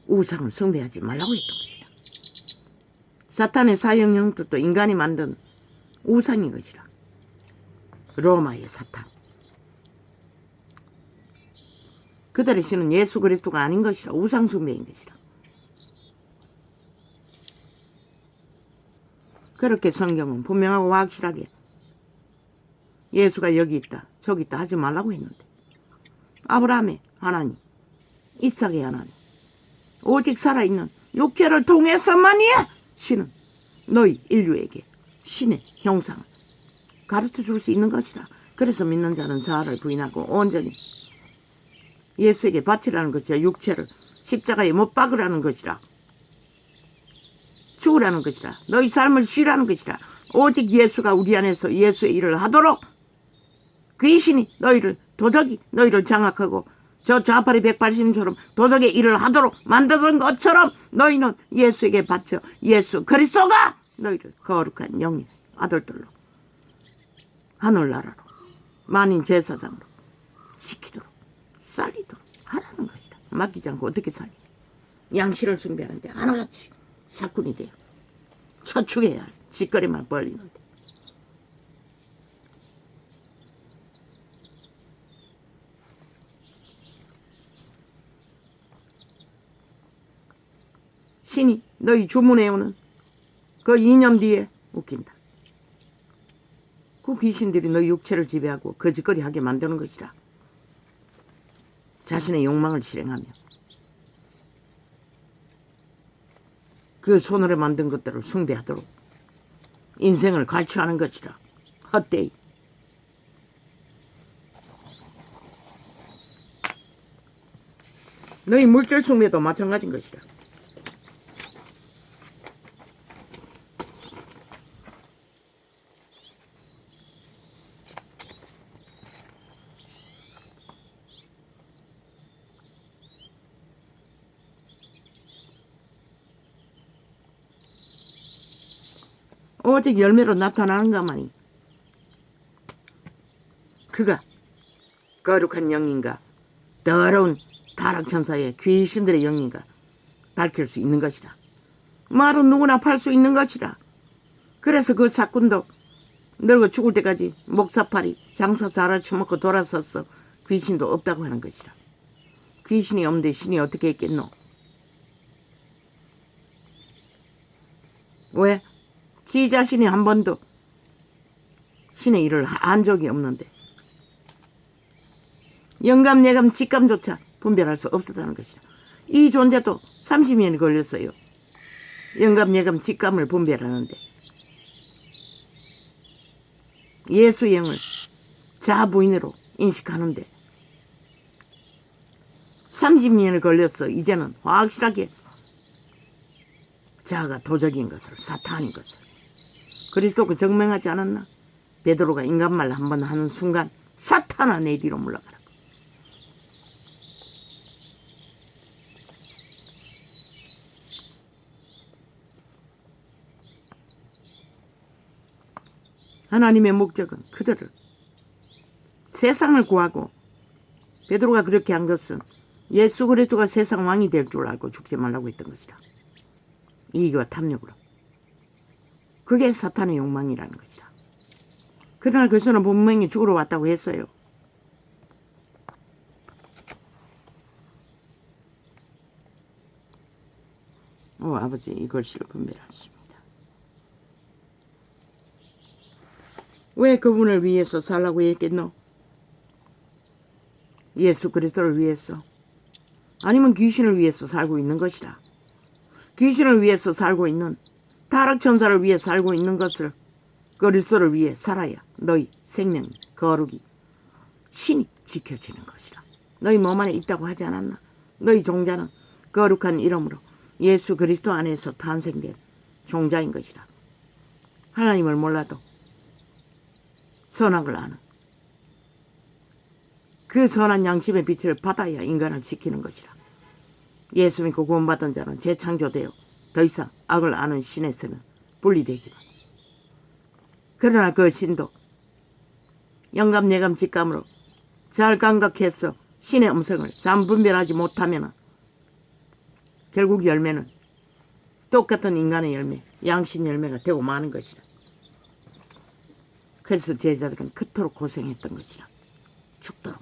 우상을 숭배하지 말라고 했던 것이라. 사탄의 사형 형들도 인간이 만든 우상인 것이라. 로마의 사탄. 그들의 신은 예수 그리스도가 아닌 것이라. 우상 숭배인 것이라. 그렇게 성경은 분명하고 확실하게 예수가 여기 있다 저기 있다 하지 말라고 했는데 아브라함의 하나님, 이삭의 하나님, 오직 살아있는 육체를 통해서만이야 신은 너희 인류에게 신의 형상을 가르쳐 줄 수 있는 것이다. 그래서 믿는 자는 자아를 부인하고 온전히 예수에게 바치라는 것이야. 육체를 십자가에 못 박으라는 것이라. 죽으라는 것이라. 너희 삶을 쉬라는 것이라. 오직 예수가 우리 안에서 예수의 일을 하도록 귀신이 너희를 도적이 너희를 장악하고 저 좌파리 180처럼 도적의 일을 하도록 만드는 것처럼 너희는 예수에게 바쳐 예수 그리스도가 너희를 거룩한 영의 아들들로 하늘나라로 만인 제사장으로 지키도록 살리도록 하라는 것이다. 맡기지 않고 어떻게 살리? 양실을 숭배하는데 하나같이 사꾼이 돼요. 처축해야 짓거리만 벌리는데. 신이 너희 주문해오는 그 2년 뒤에 웃긴다. 그 귀신들이 너희 육체를 지배하고 거짓거리 하게 만드는 것이라. 자신의 욕망을 실행하며 그 손으로 만든 것들을 숭배하도록 인생을 갈취하는 것이라. 헛되이. 너희 물질 숭배도 마찬가지인 것이라. 오직 열매로 나타나는가마니 그가 거룩한 영인가 더러운 타락천사의 귀신들의 영인가 밝힐 수 있는 것이라. 말은 누구나 팔 수 있는 것이라. 그래서 그 사꾼도 늙어 죽을 때까지 목사팔이 장사 잘라 처먹고 돌아섰어. 귀신도 없다고 하는 것이라. 귀신이 없는데 신이 어떻게 있겠노? 왜? 지 자신이 한 번도 신의 일을 한 적이 없는데 영감, 예감, 직감조차 분별할 수 없었다는 것이다. 이 존재도 30년이 걸렸어요. 영감, 예감, 직감을 분별하는데 예수의 영을 자부인으로 인식하는데 30년이 걸렸어. 이제는 확실하게 자아가 도적인 것을, 사탄인 것을. 그리스도가 증명하지 않았나? 베드로가 인간말 한번 하는 순간 사탄아 내 뒤로 물러가라. 하나님의 목적은 그들을 세상을 구하고 베드로가 그렇게 한 것은 예수 그리스도가 세상 왕이 될 줄 알고 죽지 말라고 했던 것이다. 이익과 탐욕으로. 그게 사탄의 욕망이라는 것이다. 그러나 그 son은 분명히 죽으러 왔다고 했어요. 아버지 이 글씨를 분별하십니다. 왜 그분을 위해서 살라고 했겠노? 예수 그리스도를 위해서? 아니면 귀신을 위해서 살고 있는 것이라. 귀신을 위해서 살고 있는, 타락천사를 위해 살고 있는 것을 그리스도를 위해 살아야 너희 생명, 거룩이, 신이 지켜지는 것이라. 너희 몸 안에 있다고 하지 않았나? 너희 종자는 거룩한 이름으로 예수 그리스도 안에서 탄생된 종자인 것이라. 하나님을 몰라도 선악을 아는 그 선한 양심의 빛을 받아야 인간을 지키는 것이라. 예수 믿고 구원받은 자는 재창조되어 더 이상 악을 아는 신에서는 분리되지만, 그러나 그 신도 영감 예감 직감으로 잘 감각해서 신의 음성을 잘 분별하지 못하면 결국 열매는 똑같은 인간의 열매, 양신 열매가 되고 마는 것이라. 그래서 제자들은 그토록 고생했던 것이라. 죽도록.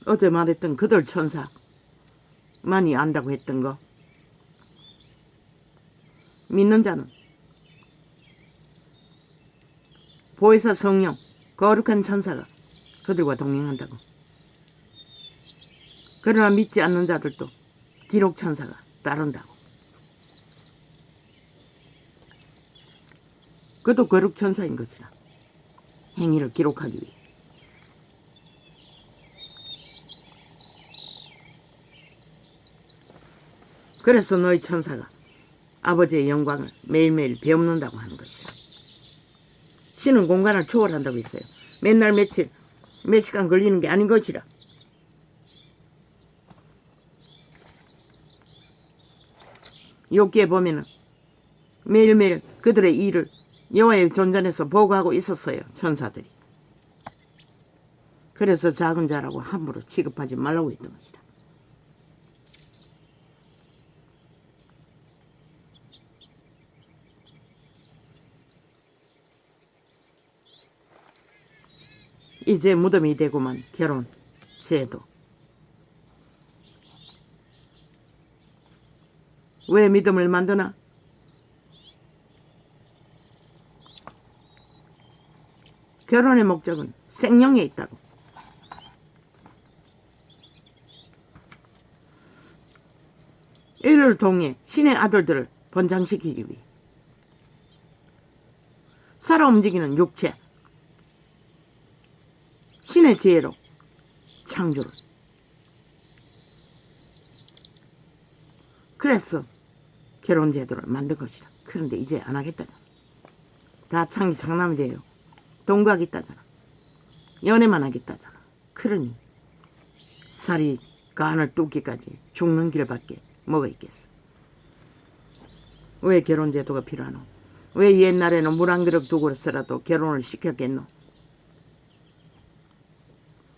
어제 말했던 그들 천사만이 안다고 했던 거, 믿는 자는 보혜사 성령, 거룩한 천사가 그들과 동행한다고. 그러나 믿지 않는 자들도 기록 천사가 따른다고. 그도 거룩 천사인 것이라. 행위를 기록하기 위해. 그래서 너희 천사가 아버지의 영광을 매일매일 배웁는다고 하는 것이라. 신은 공간을 초월한다고 했어요. 맨날 몇 시간 걸리는 게 아닌 것이라. 욥기에 보면은 매일매일 그들의 일을 여호와의 존전에서 보고하고 있었어요. 천사들이. 그래서 작은 자라고 함부로 취급하지 말라고 했던 것이라. 이제 무덤이 되고만 결혼, 제도. 왜 믿음을 만드나? 결혼의 목적은 생명에 있다고. 이를 통해 신의 아들들을 번창시키기 위해 살아 움직이는 육체, 신의 지혜로 창조를. 그래서 결혼 제도를 만든 것이라. 그런데 이제 안 하겠다잖아. 다 창이 장남이 돼요. 동거하기 있다잖아. 연애만 하겠다잖아. 그러니 살이 간을 뚫기까지 죽는 길밖에 뭐가 있겠어. 왜 결혼 제도가 필요하노? 왜 옛날에는 물 한 그릇 두고서라도 결혼을 시켰겠노?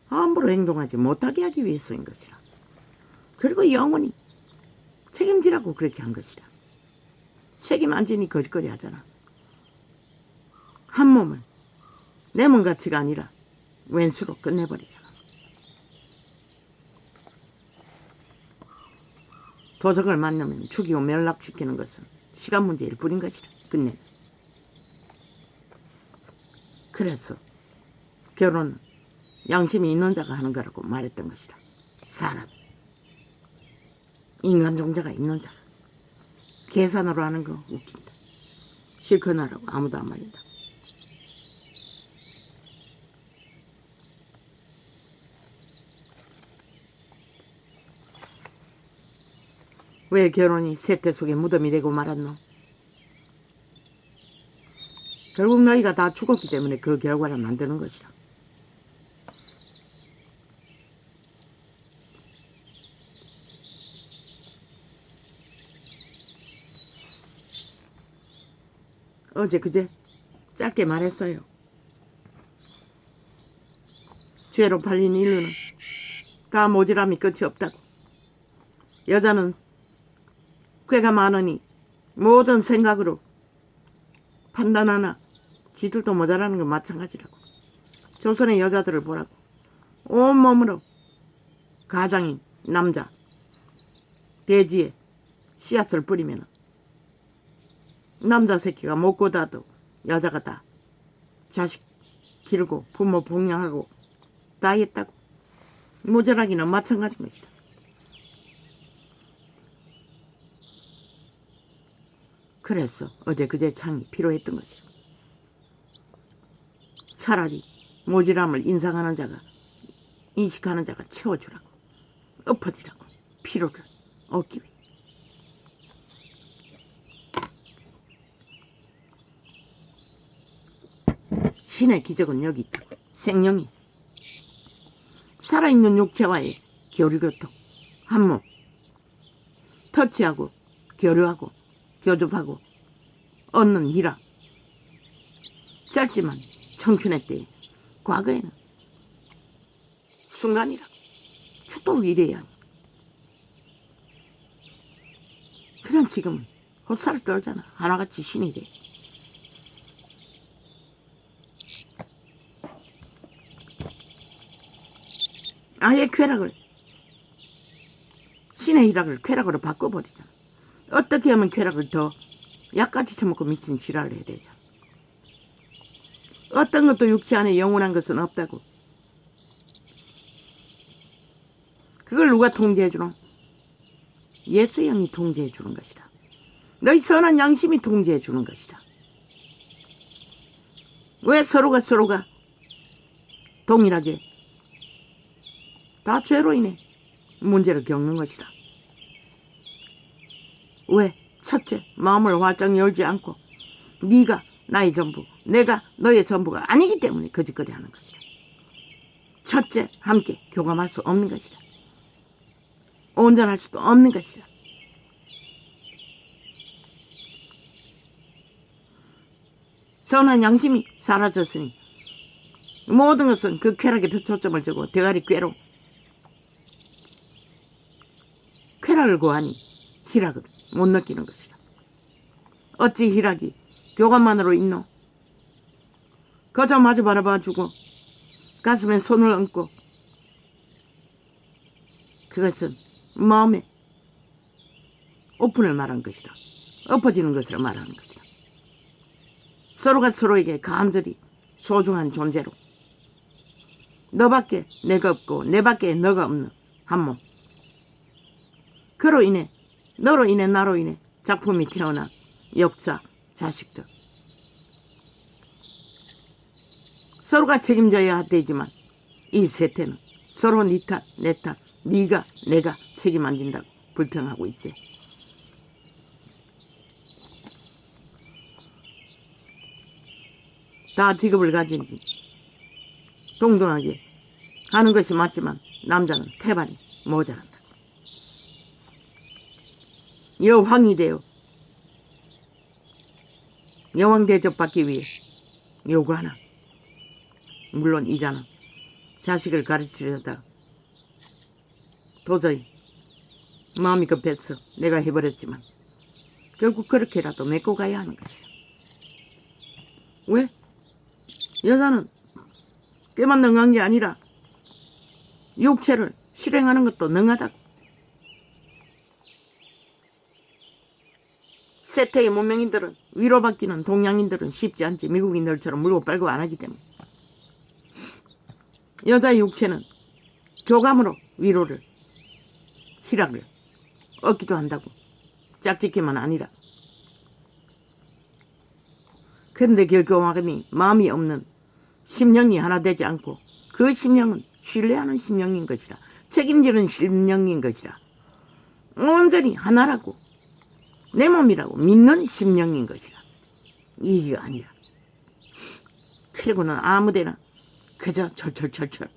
함부로 행동하지 못하게 하기 위해서인 것이라. 그리고 영원히 책임지라고 그렇게 한 것이라. 책임 안 지니 거짓거리 하잖아. 한 몸을 내 몸 가치가 아니라 왼수로 끝내버리잖아. 도적을 만나면 죽이고 멸락시키는 것은 시간 문제일 뿐인 것이라. 끝내. 그래서 결혼은 양심이 있는 자가 하는 거라고 말했던 것이라. 사람이. 인간 종자가 있는 자가. 계산으로 하는 거 웃긴다. 실컷 하라고 아무도 안 말린다. 왜 결혼이 세태 속에 무덤이 되고 말았노? 결국 너희가 다 죽었기 때문에 그 결과를 만드는 것이라. 어제 그제 짧게 말했어요. 죄로 팔린 인류는 다 모질함이 끝이 없다고. 여자는 꾀가 많으니 모든 생각으로 판단하나 지들도 모자라는 건 마찬가지라고. 조선의 여자들을 보라고. 온몸으로 가장인 남자 대지에 씨앗을 뿌리면 남자 새끼가 먹고 다도 여자가 다 자식 기르고 부모 봉양하고 다 했다고. 모자라기는 마찬가지인 것이다. 그래서 어제 그제 창이 필요했던 것이다. 차라리 모질함을 인상하는 자가 인식하는 자가 채워주라고. 엎어지라고. 피로를 얻기 위해. 신의 기적은 여기 있다고. 생명이 살아있는 육체와의 교류교통, 한몸, 터치하고 교류하고 교접하고 얻는 희락. 짧지만 청춘의 때에, 과거에는 순간이라 축복이 이래야. 그냥 지금은 헛살을 떨잖아. 하나같이 신이 돼. 아예 쾌락을, 신의 희락을 쾌락으로 바꿔버리잖아. 어떻게 하면 쾌락을 더 약같이 처먹고 미친 지랄을 해야 되잖아. 어떤 것도 육체 안에 영원한 것은 없다고. 그걸 누가 통제해주노? 예수의 영이 통제해주는 것이다. 너희 선한 양심이 통제해주는 것이다. 왜 서로가 동일하게 다 죄로 인해 문제를 겪는 것이다. 왜? 첫째, 마음을 활짝 열지 않고 네가 나의 전부, 내가 너의 전부가 아니기 때문에 거짓거리 하는 것이다. 첫째, 함께 교감할 수 없는 것이다. 온전할 수도 없는 것이다. 선한 양심이 사라졌으니 모든 것은 그 쾌락에 초점을 두고 대가리 꾀로 쾌락을 구하니 희락을 못 느끼는 것이다. 어찌 희락이 교감만으로 있노? 거저 마주 바라봐주고 가슴에 손을 얹고 그것은 마음의 오픈을 말한 것이다. 엎어지는 것을 말하는 것이다. 서로가 서로에게 간절히 소중한 존재로 너밖에 내가 없고 내밖에 너가 없는 한몸. 그로 인해 너로 인해 나로 인해 작품이 태어난 역사, 자식들. 서로가 책임져야 되지만 이 세태는 서로 네 탓, 내 탓, 네가 내가 책임 안 진다고 불평하고 있지. 다 직업을 가진지 동등하게 하는 것이 맞지만 남자는 태반이 모자란다. 여왕이 되어 여왕 대접받기 위해 요구하나. 물론 이자는 자식을 가르치려다 도저히 마음이 급해서 내가 해버렸지만 결국 그렇게라도 메고 가야 하는 것이야. 왜? 여자는 꾀만 능한 게 아니라 육체를 실행하는 것도 능하다고. 세태의 문명인들은 위로받기는 동양인들은 쉽지 않지. 미국인들처럼 물고 빨고 안 하기 때문에. 여자의 육체는 교감으로 위로를, 희락을 얻기도 한다고. 짝짓기만 아니라. 그런데 그 교감이 마음이 없는 심령이 하나 되지 않고 그 심령은 신뢰하는 심령인 것이라. 책임지는 심령인 것이라. 온전히 하나라고. 내 몸이라고 믿는 심령인 것이라. 이게 아니라. 그리고는 아무데나 그저 철철철철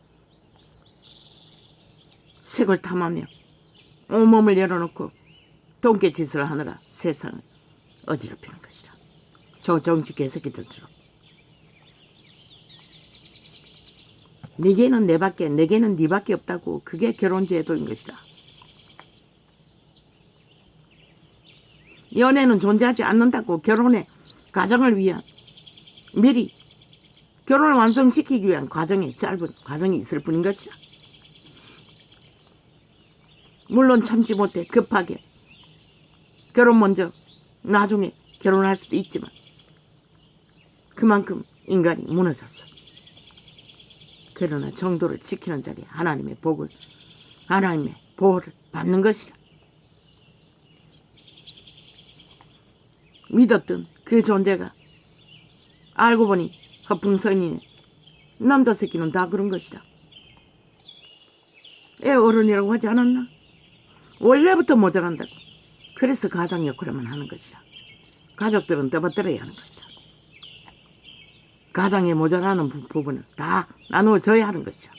색을 탐하며 온몸을 열어놓고 돈깨짓을 하느라 세상을 어지럽히는 것이다. 저 정치 개새끼들처럼. 네게는 내밖에, 내게는 네밖에 없다고. 그게 결혼 제도인 것이다. 연애는 존재하지 않는다고. 결혼의 가정을 위한, 미리 결혼을 완성시키기 위한 과정이 짧은 과정이 있을 뿐인 것이다. 물론 참지 못해 급하게 결혼 먼저 나중에 결혼할 수도 있지만 그만큼 인간이 무너졌어. 그러나 정도를 지키는 자리 하나님의 복을, 하나님의 보호를 받는 것이라. 믿었던 그 존재가 알고 보니 허풍선이네. 남자 새끼는 다 그런 것이다. 애 어른이라고 하지 않았나? 원래부터 모자란다고. 그래서 가장 역할만 하는 것이다. 가족들은 떠받들어야 하는 것이다. 가장에 모자라는 부분을 다 나누어져야 하는 것이다.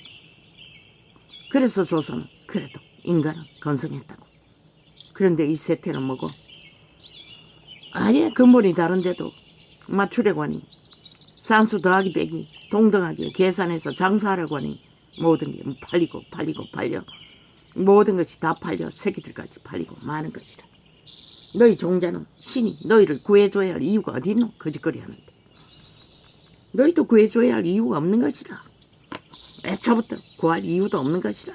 그래서 조선은 그래도 인간은 건성했다고. 그런데 이 세태는 뭐고? 아예 근본이 다른데도 맞추려고 하니, 산수 더하기 빼기 동등하게 계산해서 장사하려고 하니 모든 게 팔리고 팔려. 모든 것이 다 팔려 새끼들까지 팔리고 마는 것이다. 너희 종자는 신이 너희를 구해줘야 할 이유가 어디 있노? 거짓거리 하는데. 너희도 구해줘야 할 이유가 없는 것이라. 애초부터 구할 이유도 없는 것이라.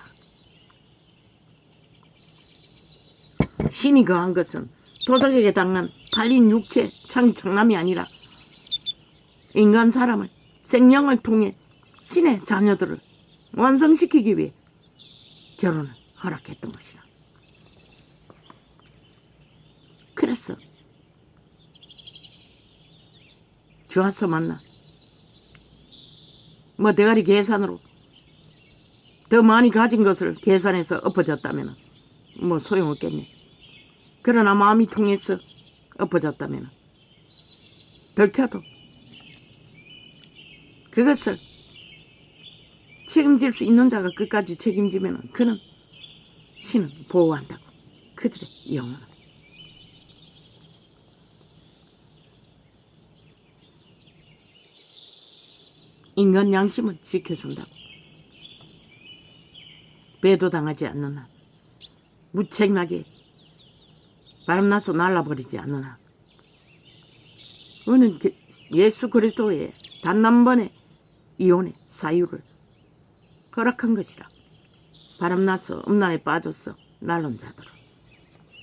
신이 거한 것은 도적에게 당한 팔린 육체 창남이 아니라 인간 사람을, 생명을 통해 신의 자녀들을 완성시키기 위해 결혼을 허락했던 것이라. 그래서 좋아서 만나 뭐 대가리 계산으로 더 많이 가진 것을 계산해서 엎어졌다면 뭐 소용없겠네. 그러나 마음이 통해서 엎어졌다면 덜켜도 그것을 책임질 수 있는 자가 끝까지 책임지면 그는 신은 보호한다고. 그들의 영혼은. 인간 양심을 지켜준다고. 배도당하지 않는 한, 무책임하게 바람나서 날라버리지 않는 한, 그는 예수 그리스도의 단 한 번의 이혼의 사유를 허락한 것이라. 바람나서 음란에 빠졌어 날른 자들은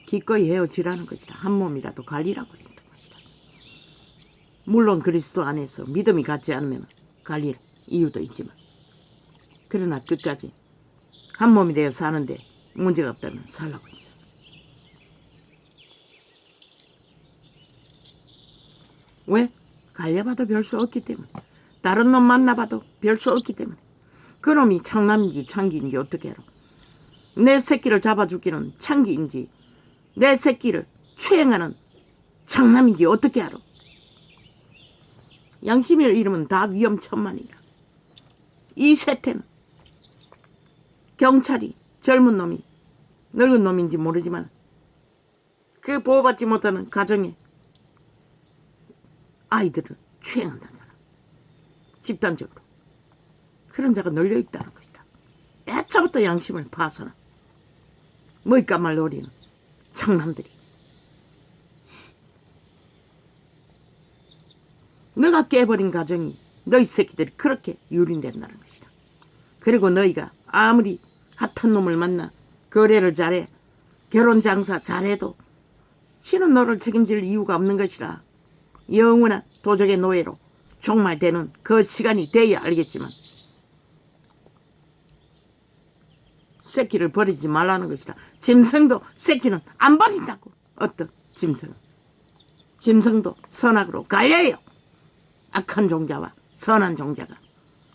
기꺼이 헤어지라는 것이라. 한 몸이라도 갈리라고 했던 것이라. 물론 그리스도 안에서 믿음이 갖지 않으면 갈릴 이유도 있지만, 그러나 끝까지 한 몸이 되어 사는데 문제가 없다면 살라고 있어. 왜? 갈려봐도 별 수 없기 때문에. 다른 놈 만나봐도 별 수 없기 때문에. 그놈이 창남인지 창기인지 어떻게 알아? 내 새끼를 잡아주기는 창기인지 내 새끼를 추행하는 창남인지 어떻게 알아? 양심을 잃으면 다 위험천만이라. 이 세태는 경찰이 젊은 놈이 늙은 놈인지 모르지만 그 보호받지 못하는 가정에 아이들을 추행한다잖아. 집단적으로. 그런 자가 널려있다는 것이다. 애초부터 양심을 파서는 뭐이까말 노리는 장남들이. 너가 깨버린 가정이 너희 새끼들이 그렇게 유린된다는 것이다. 그리고 너희가 아무리 핫한 놈을 만나 거래를 잘해 결혼 장사 잘해도 신은 너를 책임질 이유가 없는 것이라. 영원한 도적의 노예로 종말되는 그 시간이 돼야 알겠지만 새끼를 버리지 말라는 것이라. 짐승도 새끼는 안 버린다고. 어떤 짐승은. 짐승도 선악으로 갈려요. 악한 종자와 선한 종자가.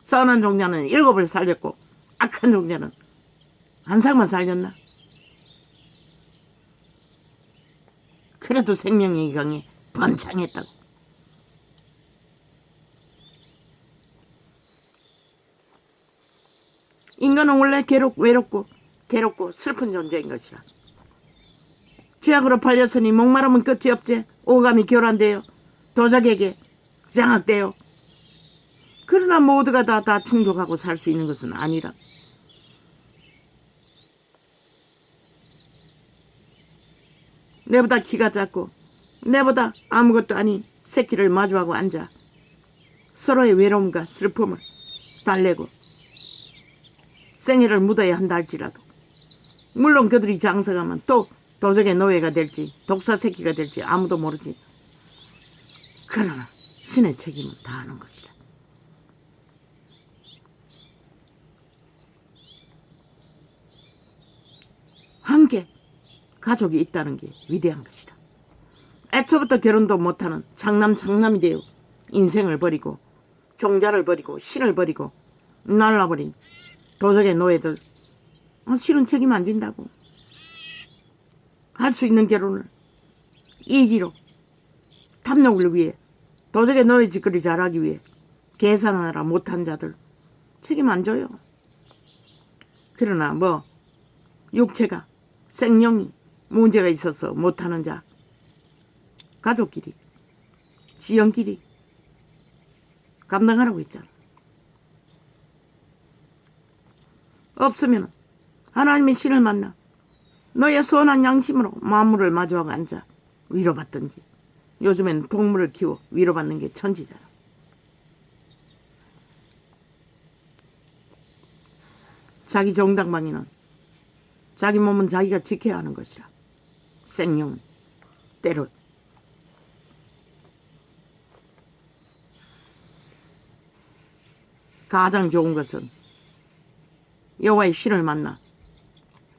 선한 종자는 7을 살렸고 악한 종자는 한 쌍만 살렸나? 그래도 생명의 이강에 번창했다고. 인간은 원래 외롭고 슬픈 존재인 것이라. 죄악으로 팔렸으니 목마름은 끝이 없지. 오감이 교란되어 도적에게 장악되어 그러나 모두가 다 충족하고 살 수 있는 것은 아니라. 내보다 키가 작고 내보다 아무것도 아닌 새끼를 마주하고 앉아 서로의 외로움과 슬픔을 달래고 생애를 묻어야 한다 할지라도, 물론 그들이 장성하면 또 도적의 노예가 될지 독사 새끼가 될지 아무도 모르지. 그러나 신의 책임은 다하는 것이다. 함께 가족이 있다는 게 위대한 것이다. 애초부터 결혼도 못하는 장남이 되어 인생을 버리고 종자를 버리고 신을 버리고 날라버린 도적의 노예들, 신은 책임 안 진다고. 할 수 있는 결혼을 이기로 탐욕을 위해 도적의 노예 짓거리 잘하기 위해 계산하느라 못한 자들 책임 안 져요. 그러나 육체가 생명이 문제가 있어서 못하는 자, 가족끼리 지연끼리 감당하라고 했잖아. 없으면 하나님의 신을 만나 너의 선한 양심으로 만물을 마주하고 앉아 위로받든지. 요즘엔 동물을 키워 위로받는 게 천지잖아. 자기 정당방위는 자기 몸은 자기가 지켜야 하는 것이라. 생명은 때로 가장 좋은 것은 여호와의 신을 만나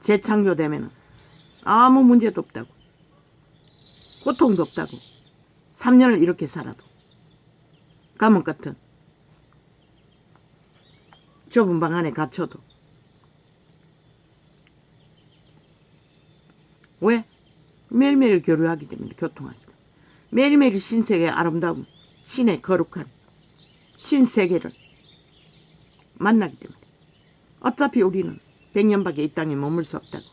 재창조되면 아무 문제도 없다고, 고통도 없다고. 3년을 이렇게 살아도 감옥 같은 좁은 방 안에 갇혀도. 왜? 매일매일 교류하기 때문에, 교통하기 때문에. 매일매일 신세계의 아름다움, 신의 거룩한 신세계를 만나기 때문에. 어차피 우리는 100년밖에 이 땅에 머물 수 없다고.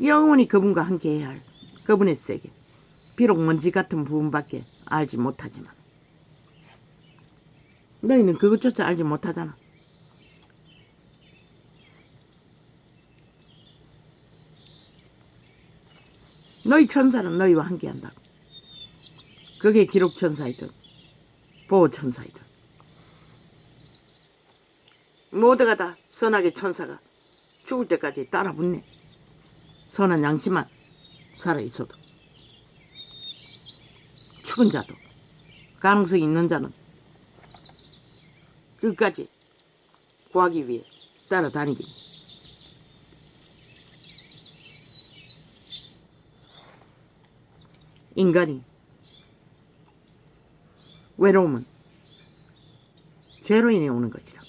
영원히 그분과 함께 해야 할 그분의 세계. 비록 먼지 같은 부분밖에 알지 못하지만 너희는 그것조차 알지 못하잖아. 너희 천사는 너희와 함께 한다고. 그게 기록 천사이든 보호 천사이든 모두가 다 선하게 천사가 죽을 때까지 따라 붙네. 선한 양심만 살아있어도. 죽은 자도 가능성이 있는 자는 끝까지 구하기 위해 따라다니기. 인간이 외로움은 죄로 인해 오는 것이라.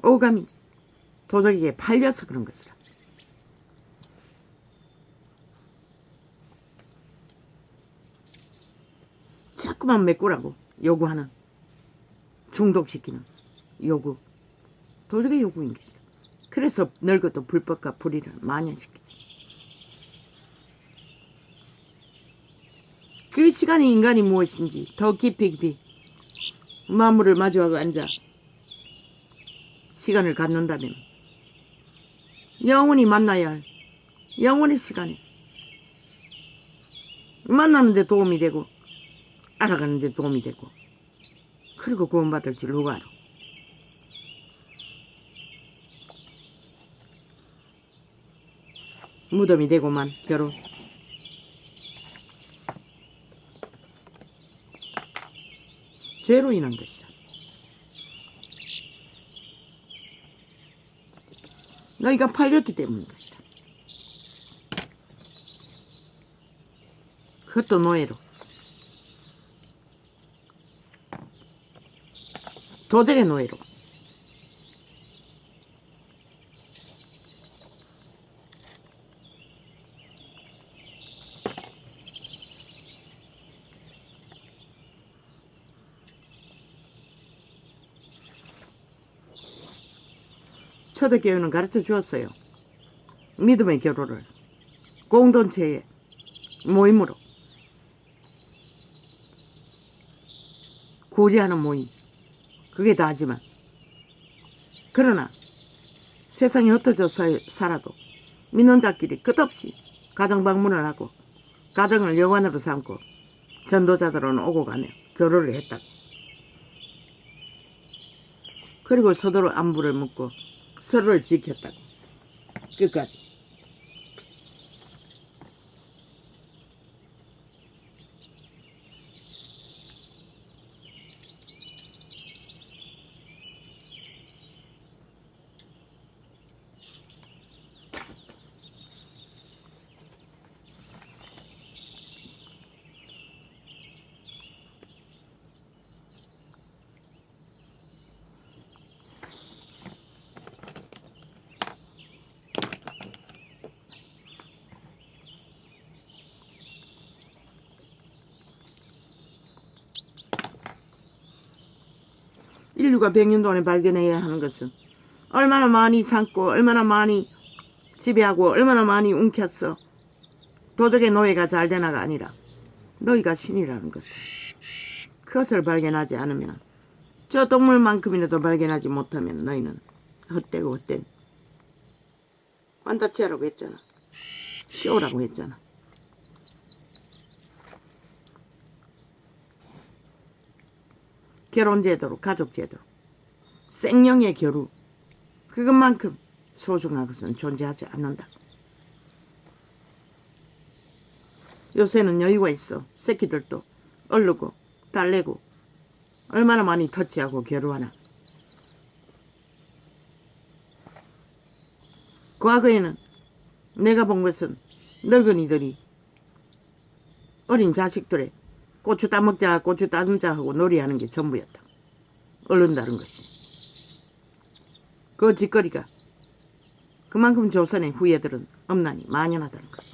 오감이 도적에게 팔려서 그런 것이라. 자꾸만 메꾸라고 요구하는, 중독시키는 요구, 도적의 요구인 것이라. 그래서 늙어도 불법과 불의를 만연시키지. 그 시간에 인간이 무엇인지 더 깊이 만물을 마주하고 앉아 시간을 갖는다면 영원히 만나야 할 영원의 시간에 만나는 데 도움이 되고 알아가는 데 도움이 되고, 그리고 구원받을 줄 누가 알아. 무덤이 되고만 결혼. 죄로 인한 것이다. 너희가 팔렸기 때문인 것이다. 그것도 노예로. 도적의 노예로. 초대교회는 가르쳐 주었어요. 믿음의 교로를 공동체의 모임으로 고지하는 모임. 그게 다지만 그러나 세상이 흩어져 살아도 믿는 자끼리 끝없이 가정 방문을 하고 가정을 여관으로 삼고 전도자들은 오고 가며 교류를 했다고. 그리고 서로를 안부를 묻고 서로를 지켰다고. 끝까지. 인류가 100년 동안에 발견해야 하는 것은 얼마나 많이 삼고 얼마나 많이 지배하고 얼마나 많이 움켰어. 도적의 노예가 잘 되나가 아니라 너희가 신이라는 것을. 그것을 발견하지 않으면 저 동물만큼이라도 발견하지 못하면 너희는 헛되고 헛된 판타치라고 했잖아. 쇼라고 했잖아. 결혼제도로 가족제도로 생명의 교류 그것만큼 소중한 것은 존재하지 않는다. 요새는 여유가 있어. 새끼들도 얼르고 달래고 얼마나 많이 터치하고 교류하나. 과거에는 내가 본 것은 늙은이들이 어린 자식들의 고추 따먹자 고추 따듬자 하고 놀이하는 게 전부였다. 어른다는 것이. 그 짓거리가 그만큼 조선의 후예들은 엄난히 만연하다는 것이.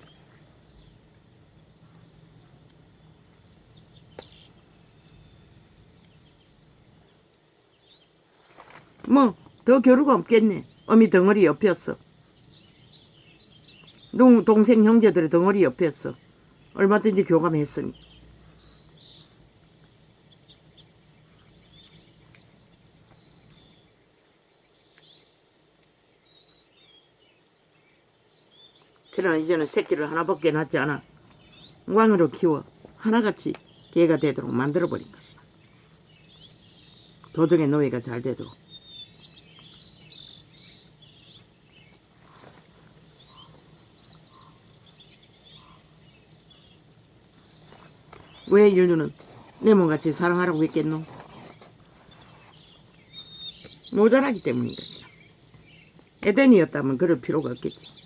뭐 더 교류가 없겠네. 어미 덩어리 옆이었어. 동생 형제들의 덩어리 옆이었어. 얼마든지 교감했으니. 그러나 이제는 새끼를 하나밖에 낳지 않아. 왕으로 키워 하나같이 개가 되도록 만들어버린 것이다. 도적의 노예가 잘 되도록. 왜 인류는 내 몸같이 사랑하라고 했겠노? 모자라기 때문인 것이다. 에덴이었다면 그럴 필요가 없겠지.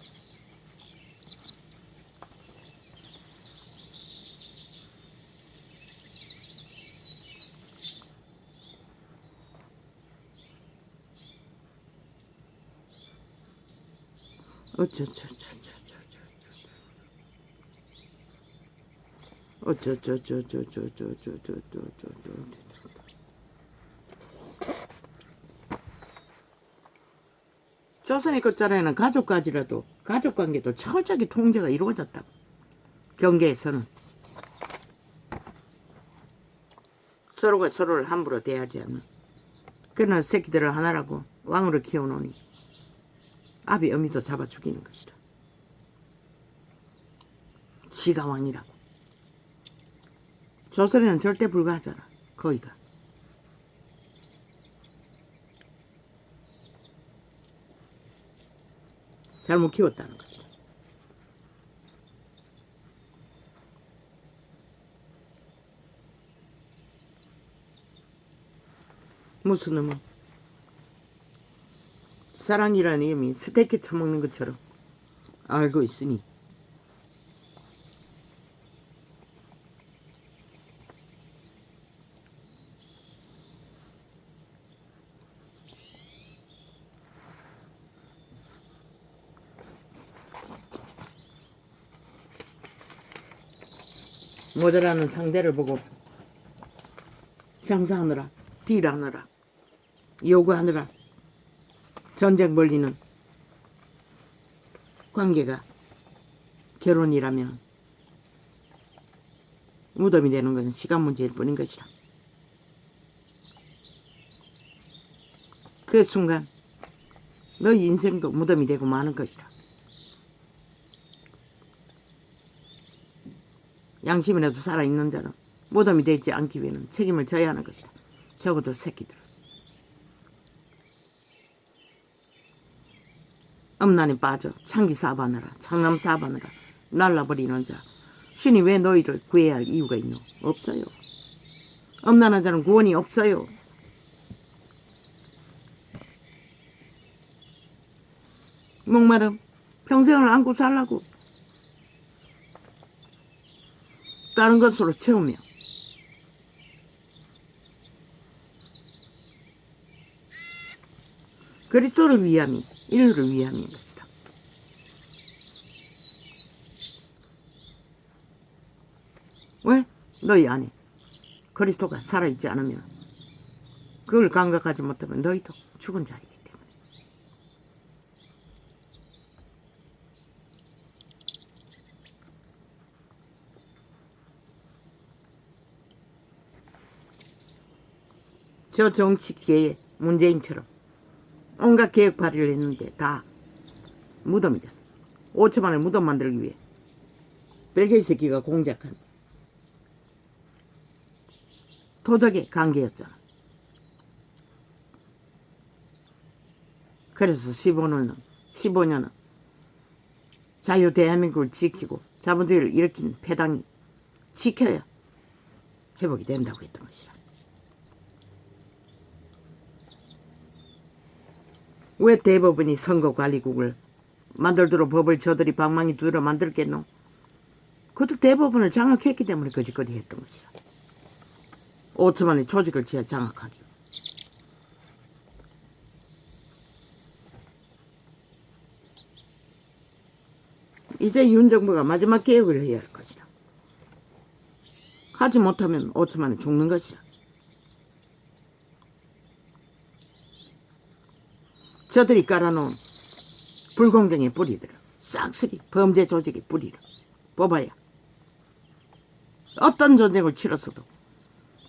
조선의 끝자락에는 가족까지라도 가족관계도 철저하게 통제가 이루어졌다고. 경계에서는 서로가 서로를 함부로 대하지 않는. 그러나 새끼들을 하나라고 왕으로 키워놓으니 아비 어미도 잡아 죽이는 것이다. 지가 왕이라고. 조선에는 절대 불가하잖아. 거의가. 잘못 키웠다는 거지. 무슨 놈은 사랑이라는 이름이 스테이크 처먹는 것처럼 알고 있으니 모자라는 상대를 보고 장사하느라 딜하느라 요구하느라 전쟁 벌리는 관계가 결혼이라면 무덤이 되는 것은 시간 문제일 뿐인 것이다. 그 순간 너 인생도 무덤이 되고 마는 것이다. 양심이라도 살아있는 자는 무덤이 되지 않기 위해는 책임을 져야 하는 것이다. 적어도 새끼들은. 엄난에 빠져 창기 사바느라 창남 사바느라 날라버리는 자, 신이 왜 너희를 구해야 할 이유가 있노? 없어요. 엄난한 자는 구원이 없어요. 목마름 평생을 안고 살라고 다른 것으로 채우며 그리스도를 위함이 인류를 위함인 것이다. 왜? 너희 안에 그리스도가 살아있지 않으면, 그걸 감각하지 못하면 너희도 죽은 자이기 때문에. 저 정치계의 문재인처럼 온갖 개혁 발의를 했는데 다 무덤이잖아. 5천만을 무덤 만들기 위해 벨기에 새끼가 공작한 도적의 관계였잖아. 그래서 15년은 자유 대한민국을 지키고 자본주의를 일으킨 패당이 지켜야 회복이 된다고 했던 것이야. 왜 대법원이 선거관리국을 만들도록 법을 저들이 방망이 두드려 만들겠노? 그것도 대법원을 장악했기 때문에 거짓거리 했던 것이야. 5천만의 조직을 지어 장악하기. 이제 윤 정부가 마지막 개혁을 해야 할 것이다. 하지 못하면 5천만은 죽는 것이다. 저들이 깔아놓은 불공정의 뿌리들을 싹쓸이 범죄 조직의 뿌리를 뽑아야 어떤 전쟁을 치렀어도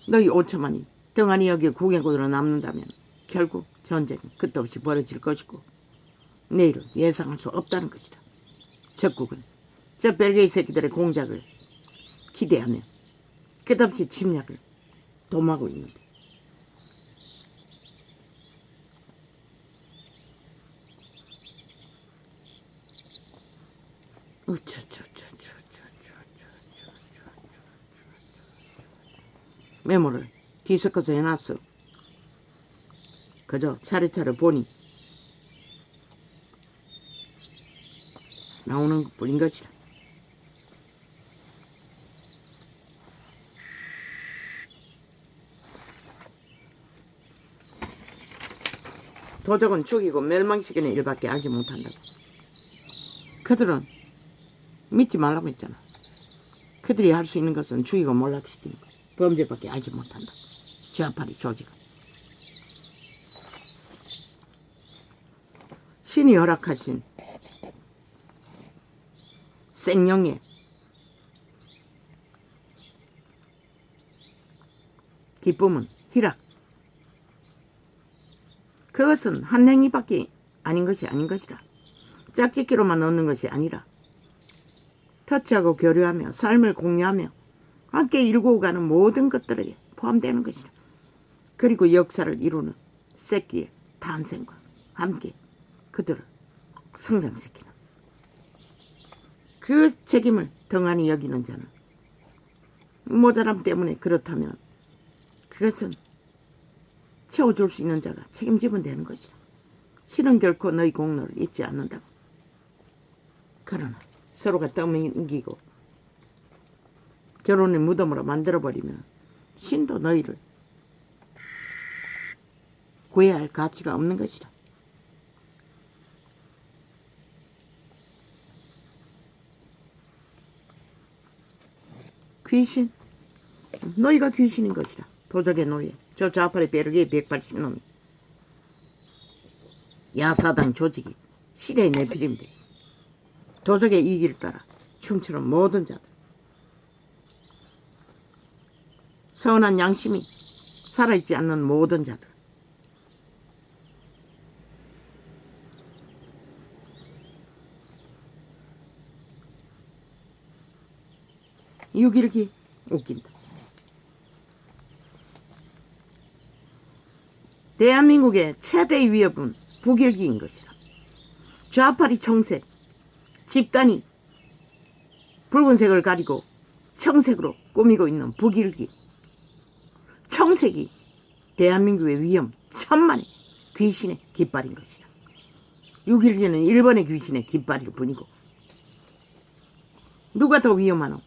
너희 5천만이 등한히 여기에 구경꾼으로 남는다면 결국 전쟁은 끝도 없이 벌어질 것이고 내일은 예상할 수 없다는 것이다. 적국은 저 벨기에 새끼들의 공작을 기대하며 끝없이 침략을 도모하고 있는데, 메모를 뒤섞어서 해놨어. 그저 차례차례 보니 나오는 것뿐인 것이라. 도적은 죽이고 멸망시키는 일밖에 알지 못한다고. 그들은 믿지 말라고 했잖아. 그들이 할 수 있는 것은 죽이고 몰락시키는 거, 범죄밖에 알지 못한다. 좌파리 조직은. 신이 허락하신 생명의 기쁨은 희락. 그것은 한 행위밖에 아닌 것이 아닌 것이다. 짝짓기로만 얻는 것이 아니라 터치하고 교류하며 삶을 공유하며 함께 일구어 가는 모든 것들에 포함되는 것이다. 그리고 역사를 이루는 새끼의 탄생과 함께 그들을 성장시키는 그 책임을 덩하니 여기는 자는 모자람 때문에 그렇다면 그것은 채워줄 수 있는 자가 책임지면 되는 것이다. 신은 결코 너희 공로를 잊지 않는다고. 그러나 서로가 떠넘기고 결혼의 무덤으로 만들어버리면 신도 너희를 구해야 할 가치가 없는 것이다. 귀신, 너희가 귀신인 것이다. 도적의 노예, 저 좌파의 베르기의 180놈이 야사당 조직이 시대의 내피림들, 도적의 이기를 따라 춤추는 모든 자들, 선한 양심이 살아있지 않는 모든 자들, 6.12 웃긴다. 대한민국의 최대 위협은 북일기인 것이다. 좌파리 청색, 집단이 붉은색을 가리고 청색으로 꾸미고 있는 북일기. 청색이 대한민국의 위험 천만의 귀신의 깃발인 것이다. 6.12는 일본의 귀신의 깃발일 뿐이고 누가 더 위험하노?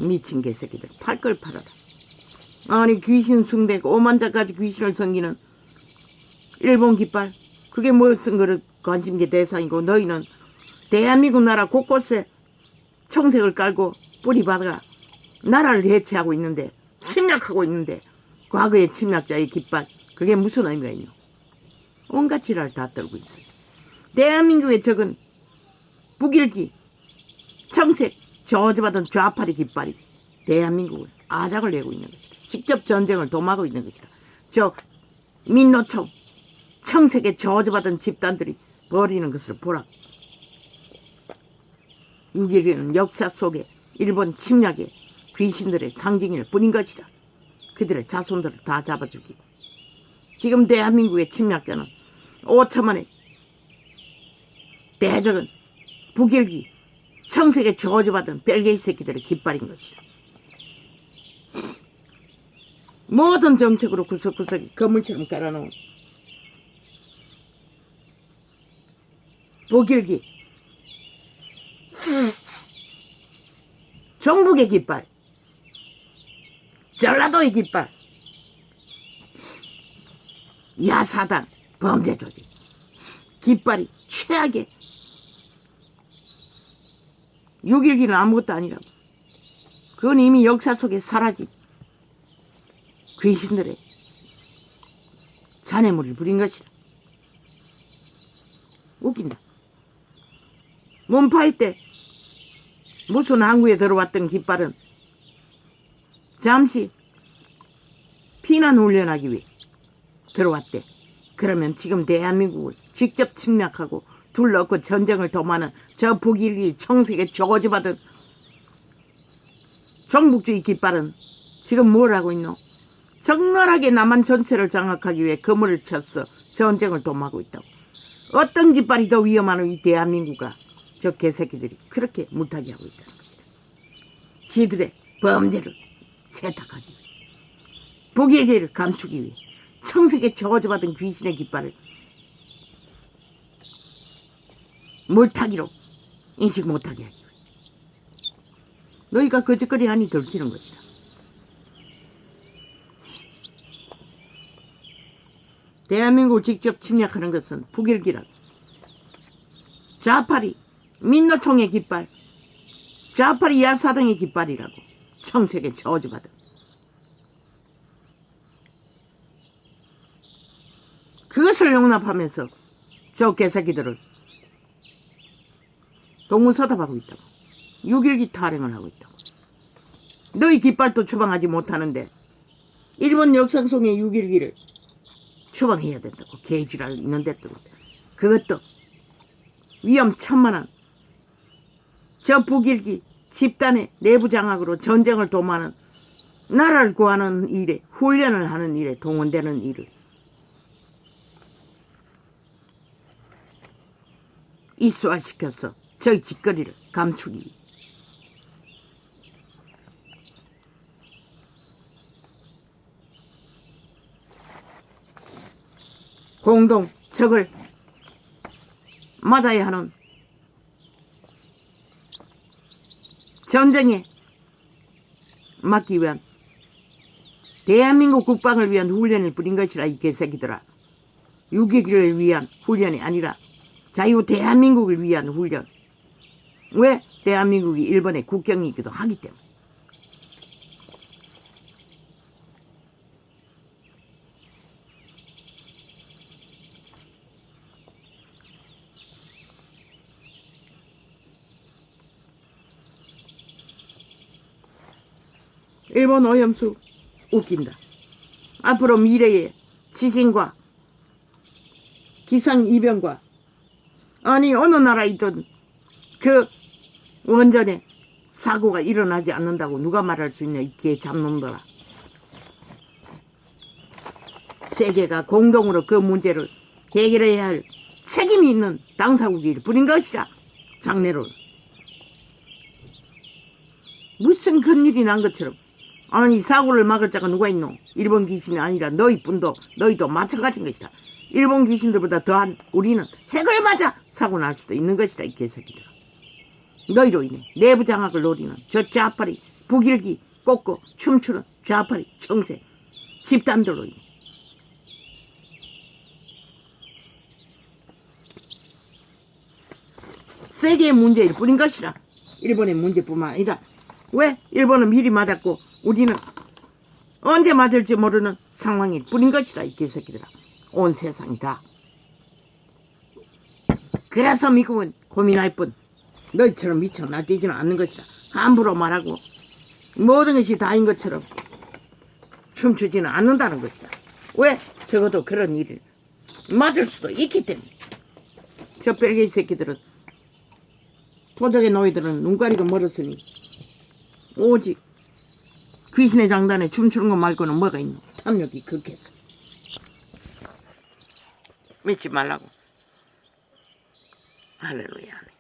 미친 개새끼들 팔 걸 팔아라. 아니 귀신 숭배 오만자까지 귀신을 섬기는 일본 깃발 그게 무슨 그런 관심계 대상이고 너희는 대한민국 나라 곳곳에 청색을 깔고 뿌리박아 나라를 해체하고 있는데 침략하고 있는데 과거의 침략자의 깃발 그게 무슨 의미가 있노? 온갖 지랄 다 떨고 있어요. 대한민국의 적은 북일기 청색 저주받은 좌파리 깃발이 대한민국을 아작을 내고 있는 것이다. 직접 전쟁을 도모하고 있는 것이다. 저 민노총 청색에 저주받은 집단들이 벌이는 것을 보라. 6.12는 역사 속에 일본 침략의 귀신들의 상징일 뿐인 것이다. 그들의 자손들을 다 잡아주기. 지금 대한민국의 침략자는 5천만의 대적은 북일기 청색에 저주받은 벨게이 새끼들의 깃발인 것이다. 모든 정책으로 구석구석에 건물처럼 깔아놓은 북일기 종북의 깃발, 전라도의 깃발, 야사당 범죄 조직 깃발이 최악의 6.12는 아무것도 아니라고. 그건 이미 역사 속에 사라진 귀신들의 잔해물을 부린 것이다. 웃긴다. 문파이 때 무슨 항구에 들어왔던 깃발은 잠시 피난 훈련하기 위해 들어왔대. 그러면 지금 대한민국을 직접 침략하고 둘러엎고 전쟁을 도모하는 저 북일기 청색에 저주받은 종북주의 깃발은 지금 뭘 하고 있노? 적나라하게 남한 전체를 장악하기 위해 거물을 쳤어 전쟁을 도모하고 있다고. 어떤 깃발이 더 위험하노? 이 대한민국과 저 개새끼들이 그렇게 물타기 하고 있다는 것이다. 지들의 범죄를 세탁하기 위해 북일기를 감추기 위해 청색에 저주받은 귀신의 깃발을 물타기로 인식 못하게 하기 위해 너희가 거짓거리 하니 들키는 것이다. 대한민국을 직접 침략하는 것은 북일기라고. 좌파리 민노총의 깃발, 좌파리 야사당의 깃발이라고. 청색에 저주받은. 그것을 용납하면서 저 개새끼들을 동문서답하고 있다고. 6.12 타령을 하고 있다고. 너희 깃발도 추방하지 못하는데 일본 역사 속의 6.12를 추방해야 된다고. 개지랄 있는데 또 그것도 위험천만한 저 북일기 집단의 내부 장악으로 전쟁을 도모하는 나라를 구하는 일에 훈련을 하는 일에 동원되는 일을 이수화시켜서 저희 짓거리를 감추기 위해 공동 적을 맞아야 하는 전쟁에 막기 위한 대한민국 국방을 위한 훈련을 뿌린 것이라 이 개새끼들아. 6.12를 위한 훈련이 아니라 자유 대한민국을 위한 훈련. 왜? 대한민국이 일본의 국경이기도 하기 때문에. 일본 오염수 웃긴다. 앞으로 미래의 지진과 기상이변과 아니 어느 나라에 있던 그 원전에 사고가 일어나지 않는다고 누가 말할 수 있냐, 이 개 잡놈들아. 세계가 공동으로 그 문제를 해결해야 할 책임이 있는 당사국이 뿌린 것이라. 장례로 무슨 큰일이 난 것처럼. 아니, 사고를 막을 자가 누가 있노? 일본 귀신이 아니라 너희도 마찬가지인 것이다. 일본 귀신들보다 더한 우리는 핵을 맞아 사고 날 수도 있는 것이다, 이 개새끼들아. 너희로 인해 내부 장악을 노리는 저 좌파리 북일기 꽂고 춤추는 좌파리 청세 집단들로 인해 세계의 문제일 뿐인 것이라. 일본의 문제뿐만 아니라. 왜? 일본은 미리 맞았고 우리는 언제 맞을지 모르는 상황일 뿐인 것이라, 이 개새끼들아. 온 세상이 다. 그래서 미국은 고민할 뿐 너희처럼 미쳐 날뛰지는 않는 것이라. 함부로 말하고 모든 것이 다인 것처럼 춤추지는 않는다는 것이다. 왜? 적어도 그런 일을 맞을 수도 있기 때문에. 저 벨기에 새끼들은, 토적의 노예들은 눈 가리고 멀었으니 오직 귀신의 장단에 춤추는 것 말고는 뭐가 있노? 탐욕이 극했어. 믿지 말라고. 할렐루야.